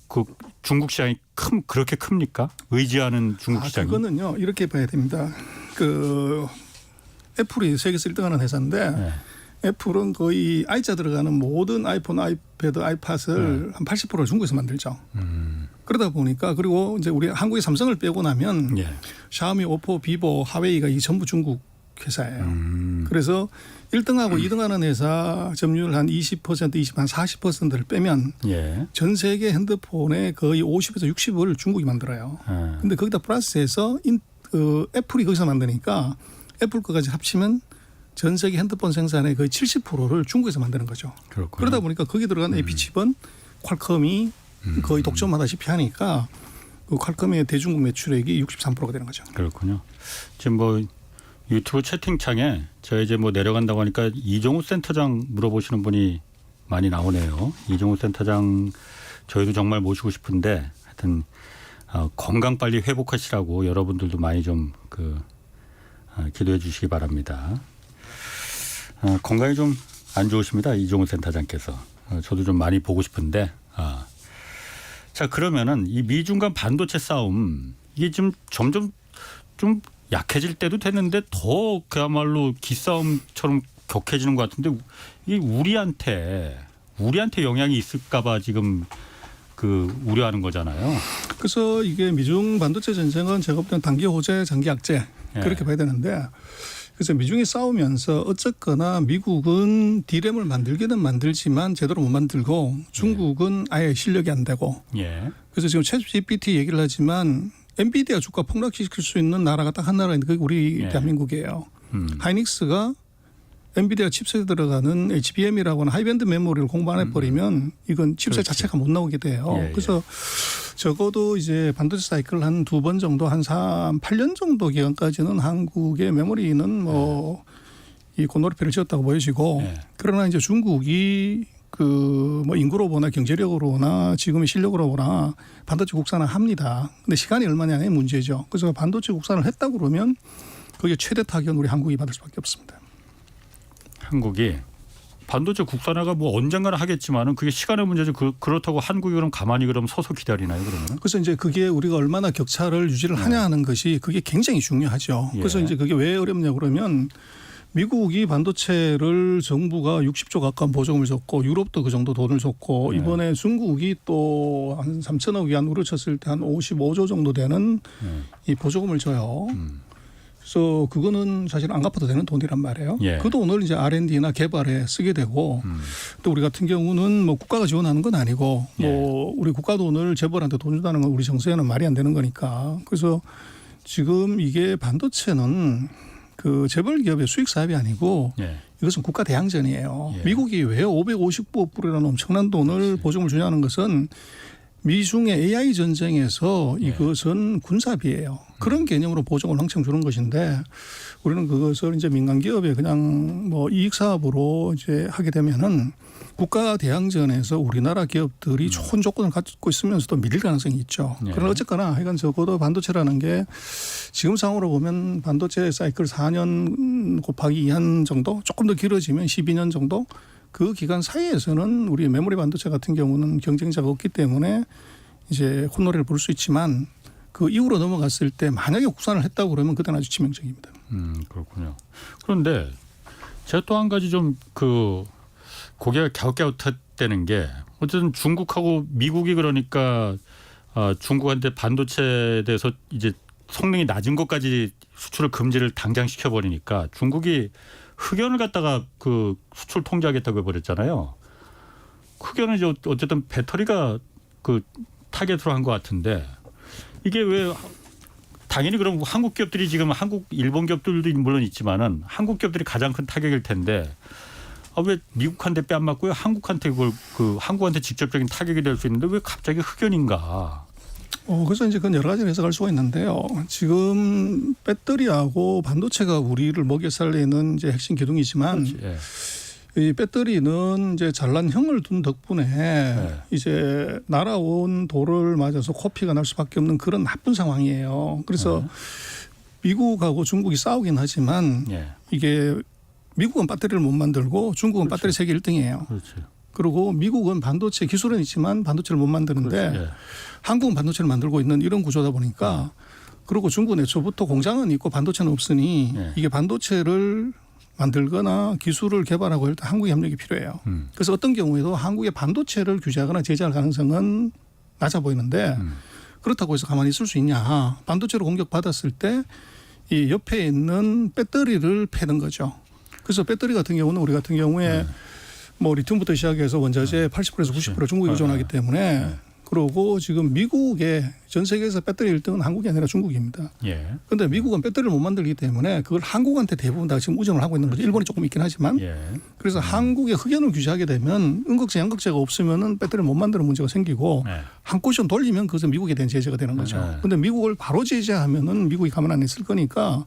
그 중국 시장이 그렇게 큽니까? 의지하는 중국 시장이.
그거는요 이렇게 봐야 됩니다. 그 애플이 세계에서 1등하는 회사인데
예.
애플은 거의 I자 들어가는 모든 아이폰, 아이패드, 아이팟을 한 80%를 중국에서 만들죠. 그러다 보니까 그리고 이제 우리 한국의 삼성을 빼고 나면
예.
샤오미, 오포, 비보, 하웨이가 이 전부 중국 회사예요. 그래서 1등하고 2등하는 회사 점유율 한 20%, 20, 한 40%를 빼면
예.
전 세계 핸드폰의 거의 50에서 60을 중국이 만들어요.
예.
근데 거기다 플러스해서 애플이 거기서 만드니까 애플 거까지 합치면 전 세계 핸드폰 생산의 거의 70%를 중국에서 만드는 거죠.
그렇군요.
그러다 보니까 거기 들어간 AP 칩은 퀄컴이 거의 독점하다시피 하니까 그 퀄컴의 대중국 매출액이 63%가 되는 거죠.
그렇군요. 지금 뭐 유튜브 채팅창에 저 이제 뭐 내려간다고 하니까 이종우 센터장 물어보시는 분이 많이 나오네요. 이종우 센터장 저희도 정말 모시고 싶은데 하여튼 건강 빨리 회복하시라고 여러분들도 많이 좀 기도해 주시기 바랍니다. 건강이 좀 안 좋으십니다. 이종우 센터장께서. 저도 좀 많이 보고 싶은데. 자, 그러면은 이 미중 간 반도체 싸움 이게 지금 점점 좀 약해질 때도 됐는데 더 그야말로 기싸움처럼 격해지는 것 같은데 이게 우리한테 영향이 있을까 봐 지금 우려하는 거잖아요.
그래서 이게 미중 반도체 전쟁은 제가 볼 때는 단기 호재, 장기 악재 그렇게 봐야 되는데 그래서 미중이 싸우면서 어쨌거나 미국은 D램을 만들기는 만들지만 제대로 못 만들고 중국은 아예 실력이 안 되고
예.
그래서 지금 챗GPT 얘기를 하지만 엔비디아 주가 폭락시킬 수 있는 나라가 딱 한 나라 있는데 그게 우리
예.
대한민국이에요. 하이닉스가 엔비디아 칩셋에 들어가는 HBM이라고 하는 하이밴드 메모리를 공부 안 해버리면 이건 칩셋
그렇지.
자체가 못 나오게 돼요.
예,
그래서 적어도 이제 반도체 사이클 한 2번 정도 한 8년 정도 기간까지는 한국의 메모리는 뭐 이 고노리표를 지었다고 보여지고
예.
그러나 이제 중국이 뭐 인구로 보나 경제력으로 보나 지금의 실력으로 보나 반도체 국산화 합니다. 근데 시간이 얼마냐의 문제죠. 그래서 반도체 국산을 했다고 그러면 그게 최대 타격은 우리 한국이 받을 수밖에 없습니다.
한국이 반도체 국산화가 뭐 언젠가는 하겠지만은 그게 시간의 문제죠. 그렇다고 한국이 그럼 가만히 서서 기다리나요, 그러면?
그래서 이제 그게 우리가 얼마나 격차를 유지를 하냐 하는 것이 그게 굉장히 중요하죠.
예.
그래서 이제 그게 왜 어렵냐 그러면 미국이 반도체를 정부가 60조 가까운 보조금을 줬고 유럽도 그 정도 돈을 줬고
네.
이번에 중국이 또 한 3천억 위안 우려쳤을 때 한 55조 정도 되는 이 보조금을 줘요. 그래서 그거는 사실 안 갚아도 되는 돈이란 말이에요.
예.
그 돈을 이제 R&D나 개발에 쓰게 되고 또 우리 같은 경우는 뭐 국가가 지원하는 건 아니고 뭐 우리 국가 돈을 재벌한테 돈 준다는 건 우리 정서에는 말이 안 되는 거니까. 그래서 지금 이게 반도체는 그 재벌 기업의 수익 사업이 아니고
예.
이것은 국가 대항전이에요.
예.
미국이 왜 550불이라는 엄청난 돈을
그렇지.
보증을 주냐는 것은 미중의 AI 전쟁에서
예.
이것은 군사비예요. 그런 개념으로 보증을 항상 주는 것인데 우리는 그것을 이제 민간 기업에 그냥 뭐 이익 사업으로 이제 하게 되면은 국가 대항전에서 우리나라 기업들이 좋은 조건을 갖고 있으면서도 밀릴 가능성이 있죠.
예.
그러나 어쨌거나 하여간 적어도 반도체라는 게 지금 상황으로 보면 반도체 사이클 4년 곱하기 2한 정도 조금 더 길어지면 12년 정도 그 기간 사이에서는 우리 메모리 반도체 같은 경우는 경쟁자가 없기 때문에 이제 콧노래를 부를 수 있지만 그 이후로 넘어갔을 때 만약에 국산을 했다고 그러면 그때는 아주 치명적입니다.
그런데 제가 또 한 가지 좀 그 고개가 갸웃갸웃했다는 게 어쨌든 중국하고 미국이 그러니까 중국한테 반도체에 대해서 이제 성능이 낮은 것까지 수출을 금지를 당장 시켜버리니까 중국이 흑연을 갖다가 그 수출 통제하겠다고 해버렸잖아요. 흑연은 이제 어쨌든 배터리가 그 타겟으로 한 것 같은데 이게 왜 당연히 그럼 한국 기업들이 지금 일본 기업들도 물론 있지만은 한국 기업들이 가장 큰 타격일 텐데 왜 미국한테 뺨 맞고요? 한국한테 그걸 한국한테 직접적인 타격이 될 수 있는데 왜 갑자기 흑연인가?
그래서 이제 그건 여러 가지로 해석할 수가 있는데요. 지금 배터리하고 반도체가 우리를 먹여 살리는 이제 핵심 기둥이지만 이 배터리는 이제 잘난 형을 둔 덕분에 이제 날아온 돌을 맞아서 코피가 날 수밖에 없는 그런 나쁜 상황이에요. 그래서 미국하고 중국이 싸우긴 하지만 이게 미국은 배터리를 못 만들고 중국은
그렇죠.
배터리 세계 1등이에요.
그렇죠.
그리고 미국은 반도체 기술은 있지만 반도체를 못 만드는데
그렇죠.
한국은 반도체를 만들고 있는 이런 구조다 보니까 그리고 중국은 애초부터 공장은 있고 반도체는 없으니 이게 반도체를 만들거나 기술을 개발하고 할 때 한국의 협력이 필요해요. 그래서 어떤 경우에도 한국의 반도체를 규제하거나 제재할 가능성은 낮아 보이는데 그렇다고 해서 가만히 있을 수 있냐. 반도체로 공격받았을 때 이 옆에 있는 배터리를 패는 거죠. 그래서 배터리 같은 경우는 우리 같은 경우에 뭐 리튬부터 시작해서 원자재 80%에서 90% 중국에 의존하기 때문에 그러고 지금 미국의 전 세계에서 배터리 1등은 한국이 아니라 중국입니다. 그런데 미국은 배터리를 못 만들기 때문에 그걸 한국한테 대부분 다 지금 의존을 하고 있는 거죠. 일본이 조금 있긴 하지만. 그래서 한국의 흑연을 규제하게 되면 음극재, 양극재가 없으면은 배터리를 못 만드는 문제가 생기고 한 쿠션 돌리면 그것은 미국에 대한 제재가 되는 거죠. 그런데 미국을 바로 제재하면은 미국이 가만 안 있을 거니까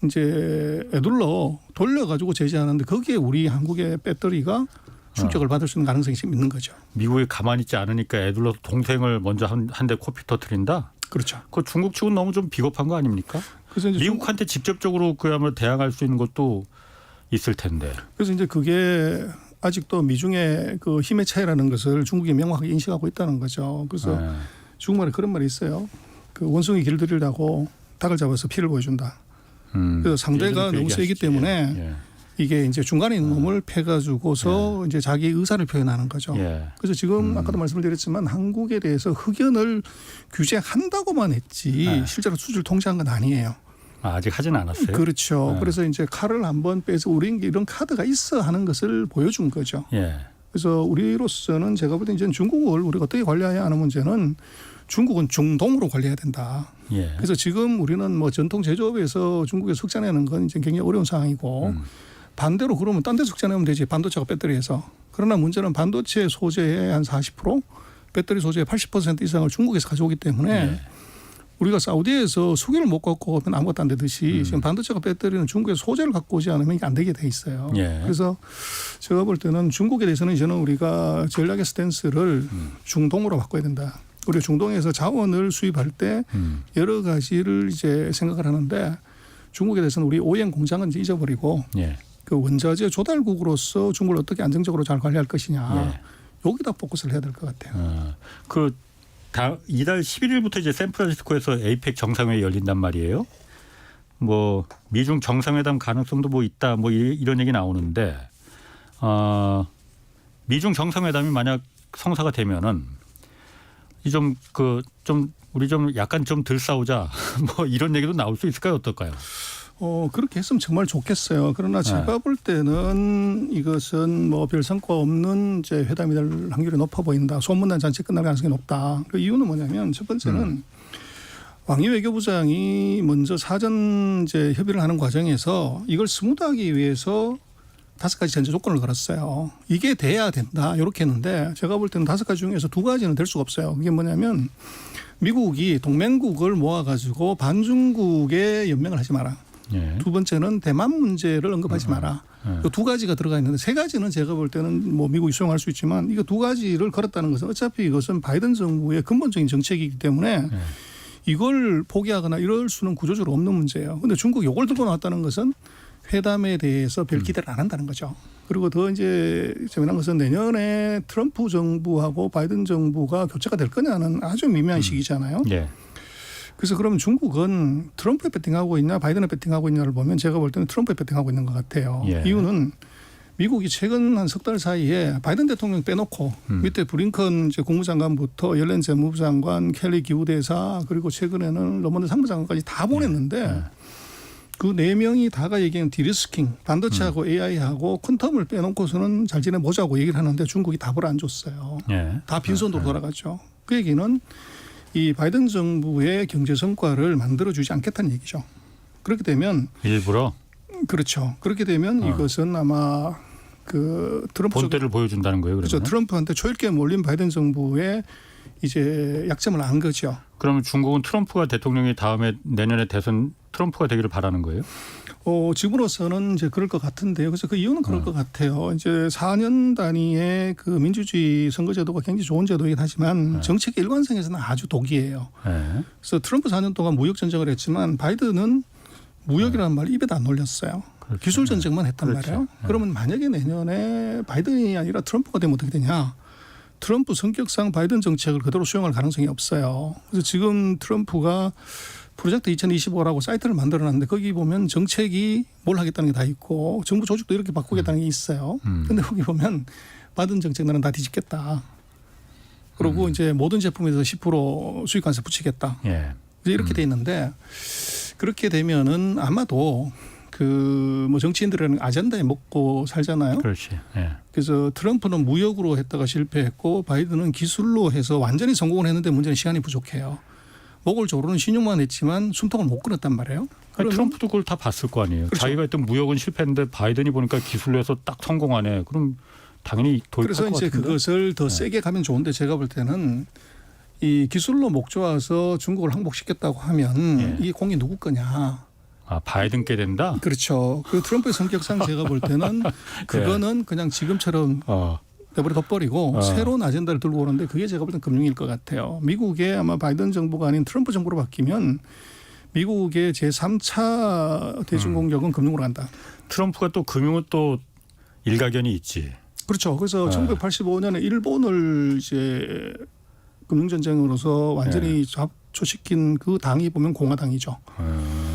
이제 애둘러 돌려가지고 제재하는데 거기에 우리 한국의 배터리가 충격을 받을 수 있는 가능성이 지금 있는 거죠.
미국이 가만히 있지 않으니까 애둘러서 동생을 먼저 한 대 코피 터뜨린다?
그렇죠.
그 중국 측은 너무 좀 비겁한 거 아닙니까?
그래서 이제
미국한테 직접적으로 그야말로 대항할 수 있는 것도 있을 텐데.
그래서 이제 그게 아직도 미중의 그 힘의 차이라는 것을 중국이 명확하게 인식하고 있다는 거죠. 그래서 중국말에 그런 말이 있어요. 그 원숭이 길들이려고 닭을 잡아서 피를 보여준다. 그래서 상대가 너무 세기 때문에 이게 이제 중간에 있는 놈을 패가지고서 이제 자기 의사를 표현하는 거죠. 그래서 지금 아까도 말씀을 드렸지만 한국에 대해서 흑연을 규제한다고만 했지 실제로 수출 통제한 건 아니에요.
아직 하진 않았어요.
그렇죠. 그래서 이제 칼을 한번 빼서 우리는 이런 카드가 있어 하는 것을 보여준 거죠. 그래서 우리로서는 제가 볼 때 이제 중국을 우리가 어떻게 관리해야 하는 문제는 중국은 중동으로 관리해야 된다. 그래서 지금 우리는 뭐 전통 제조업에서 중국에서 흑자내는 건 이제 굉장히 어려운 상황이고 반대로 그러면 딴 데서 흑자내면 되지. 반도체가 배터리에서. 그러나 문제는 반도체 소재의 한 40% 배터리 소재의 80% 이상을 중국에서 가져오기 때문에 우리가 사우디에서 수기를 못 갖고 오면 아무것도 안 되듯이 지금 반도체가 배터리는 중국에서 소재를 갖고 오지 않으면 이게 안 되게 돼 있어요. 그래서 제가 볼 때는 중국에 대해서는 이제는 우리가 전략의 스탠스를 중동으로 바꿔야 된다. 우리가 중동에서 자원을 수입할 때 여러 가지를 이제 생각을 하는데 중국에 대해서는 우리 OEM 공장은 이제 잊어버리고 그 원자재 조달국으로서 중국을 어떻게 안정적으로 잘 관리할 것이냐. 여기다 포커스를 해야 될 것 같아요.
이달 11일부터 이제 샌프란시스코에서 에이펙 정상회의 열린단 말이에요. 뭐 미중 정상회담 가능성도 뭐 있다. 뭐 이런 얘기 나오는데 미중 정상회담이 만약 성사가 되면은 우리 좀 약간 좀 덜 싸우자 뭐 이런 얘기도 나올 수 있을까요? 어떨까요?
그렇게 했으면 정말 좋겠어요. 그러나 제가 볼 때는 이것은 뭐 별 성과 없는 이제 회담이 될 확률이 높아 보인다. 소문난 잔치 끝날 가능성이 높다. 그 이유는 뭐냐면 첫 번째는 왕이 외교부장이 먼저 사전 이제 협의를 하는 과정에서 이걸 스무드하기 위해서 5가지 전제 조건을 걸었어요. 이게 돼야 된다. 이렇게 했는데 제가 볼 때는 5가지 중에서 2가지는 될 수가 없어요. 그게 뭐냐면 미국이 동맹국을 모아가지고 반중국에 연맹을 하지 마라.
예.
두 번째는 대만 문제를 언급하지 마라. 이 2가지가 들어가 있는데 3가지는 제가 볼 때는 뭐 미국이 수용할 수 있지만 이거 2가지를 걸었다는 것은 어차피 이것은 바이든 정부의 근본적인 정책이기 때문에 이걸 포기하거나 이럴 수는 구조적으로 없는 문제예요. 그런데 중국이 이걸 들고 나왔다는 것은 회담에 대해서 별 기대를 안 한다는 거죠. 그리고 더 이제 재미난 것은 내년에 트럼프 정부하고 바이든 정부가 교체가 될 거냐는 아주 미묘한 시기잖아요.
예.
그래서 그러면 중국은 트럼프에 배팅하고 있냐 바이든에 배팅하고 있냐를 보면 제가 볼 때는 트럼프에 배팅하고 있는 것 같아요.
예.
이유는 미국이 최근 한 석 달 사이에 바이든 대통령 빼놓고 밑에 브링컨 이제 국무장관부터 옐렌 재무부 장관, 켈리 기후대사 그리고 최근에는 러먼드 상무장관까지 다 보냈는데 그 4명이 다가 얘기하는 디리스킹 반도체하고 AI하고 퀀텀을 빼놓고서는 잘 지내보자고 얘기를 하는데 중국이 답을 안 줬어요.
예.
다 빈손으로 돌아갔죠. 그 얘기는 이 바이든 정부의 경제 성과를 만들어주지 않겠다는 얘기죠. 그렇게 되면
일부러
그렇죠. 그렇게 되면 이것은 아마 그 트럼프
본때를 보여준다는 거예요.
그렇죠.
그러면?
트럼프한테 초일기에 몰린 바이든 정부의 이제 약점을 안 거죠.
그러면 중국은 트럼프가 대통령이 다음에 내년에 대선 트럼프가 되기를 바라는 거예요?
지금으로서는 이제 그럴 것 같은데요. 그래서 그 이유는 그럴 것 같아요. 이제 4년 단위의 그 민주주의 선거제도가 굉장히 좋은 제도이긴 하지만 정책의 일관성에서는 아주 독이에요.
예.
그래서 트럼프 4년 동안 무역 전쟁을 했지만 바이든은 무역이라는 말을 입에도 안 올렸어요.
그렇죠.
기술 전쟁만 했단
그렇죠.
말이에요. 그러면 만약에 내년에 바이든이 아니라 트럼프가 되면 어떻게 되냐? 트럼프 성격상 바이든 정책을 그대로 수용할 가능성이 없어요. 그래서 지금 트럼프가 프로젝트 2025라고 사이트를 만들어놨는데 거기 보면 정책이 뭘 하겠다는 게 다 있고 정부 조직도 이렇게 바꾸겠다는 게 있어요. 그런데 거기 보면 바이든 정책 나는 다 뒤집겠다. 그리고 이제 모든 제품에 대해서 10% 수익 관세 붙이겠다.
예.
이렇게 돼 있는데 그렇게 되면은 아마도 그 뭐 정치인들은 아젠다에 먹고 살잖아요.
그렇지. 예.
그래서 트럼프는 무역으로 했다가 실패했고 바이든은 기술로 해서 완전히 성공을 했는데 문제는 시간이 부족해요. 목을조르는 신용만 했지만 숨통을 못 끊었단 말이에요.
아니, 트럼프도 그걸 다 봤을 거 아니에요.
그렇죠.
자기가 했던 무역은 실패했는데 바이든이 보니까 기술로 해서 딱 성공하네. 그럼 당연히 도입할
그래서
것
이제
같은데.
그것을 더 세게 가면 좋은데 제가 볼 때는 이 기술로 목 좋아서 중국을 항복시켰다고 하면
예.
이 공이 누구 거냐.
아, 바이든께 된다?
그렇죠. 그 트럼프의 성격상 제가 볼 때는 그거는 그냥 지금처럼 내버려 둬버리고 새로운 아젠다를 들고 오는데 그게 제가 볼 때는 금융일 것 같아요. 미국의 아마 바이든 정부가 아닌 트럼프 정부로 바뀌면 미국의 제3차 대중공격은 금융으로 간다.
트럼프가 또 금융은 또 일가견이 있지.
그렇죠. 그래서 1985년에 일본을 이제 금융전쟁으로서 완전히 초시킨 그 당이 보면 공화당이죠.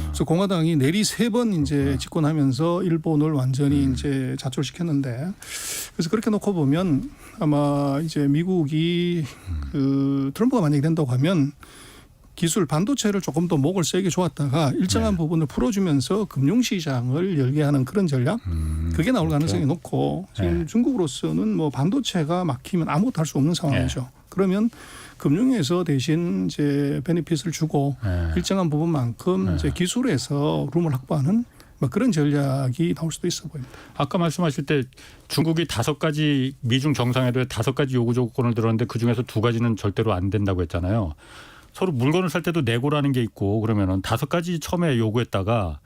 그래서 공화당이 내리 3번 이제 집권하면서 일본을 완전히 이제 자초시켰는데 그래서 그렇게 놓고 보면 아마 이제 미국이 그 트럼프가 만약에 된다고 하면 기술 반도체를 조금 더 목을 세게 조았다가 일정한 부분을 풀어주면서 금융시장을 열게 하는 그런 전략 그게 나올 가능성이 높고 지금 중국으로서는 뭐 반도체가 막히면 아무것도 할 수 없는 상황이죠. 그러면 금융에서 대신 이제 베네핏을 주고 일정한 부분만큼 이제 기술에서 룸을 확보하는 뭐 그런 전략이 나올 수도 있어 보입니다.
아까 말씀하실 때 중국이 5가지 미중 정상회담에 5가지 요구 조건을 들었는데 그중에서 2가지는 절대로 안 된다고 했잖아요. 서로 물건을 살 때도 내고라는 게 있고 그러면은 5가지 처음에 요구했다가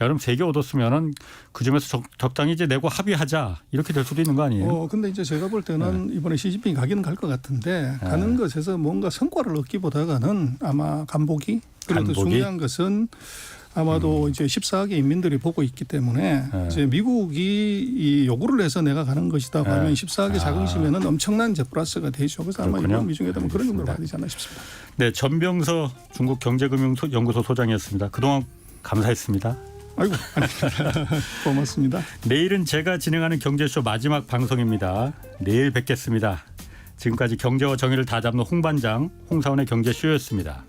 야 그럼 3개 얻었으면은 그 중에서 적당히 이제 내고 합의하자 이렇게 될 수도 있는 거 아니에요?
근데 이제 제가 볼 때는 이번에 시진핑이 가기는 갈 것 같은데 가는 것에서 뭔가 성과를 얻기보다는 아마 간보기 그리고 더 중요한 것은 아마도 이제 14억의 인민들이 보고 있기 때문에 이제 미국이 이 요구를 해서 내가 가는 것이다 하면 14억의 자긍심에는 엄청난 이제 플러스가 되죠. 그래서 아마 이번 미중회담은 그런 의미로 봐야 되지 않나 싶습니다.
네, 전병서 중국경제금융연구소 소장이었습니다. 그동안 감사했습니다.
아이고 고맙습니다.
내일은 제가 진행하는 경제쇼 마지막 방송입니다. 내일 뵙겠습니다. 지금까지 경제와 정의를 다잡는 홍반장 홍사원의 경제쇼였습니다.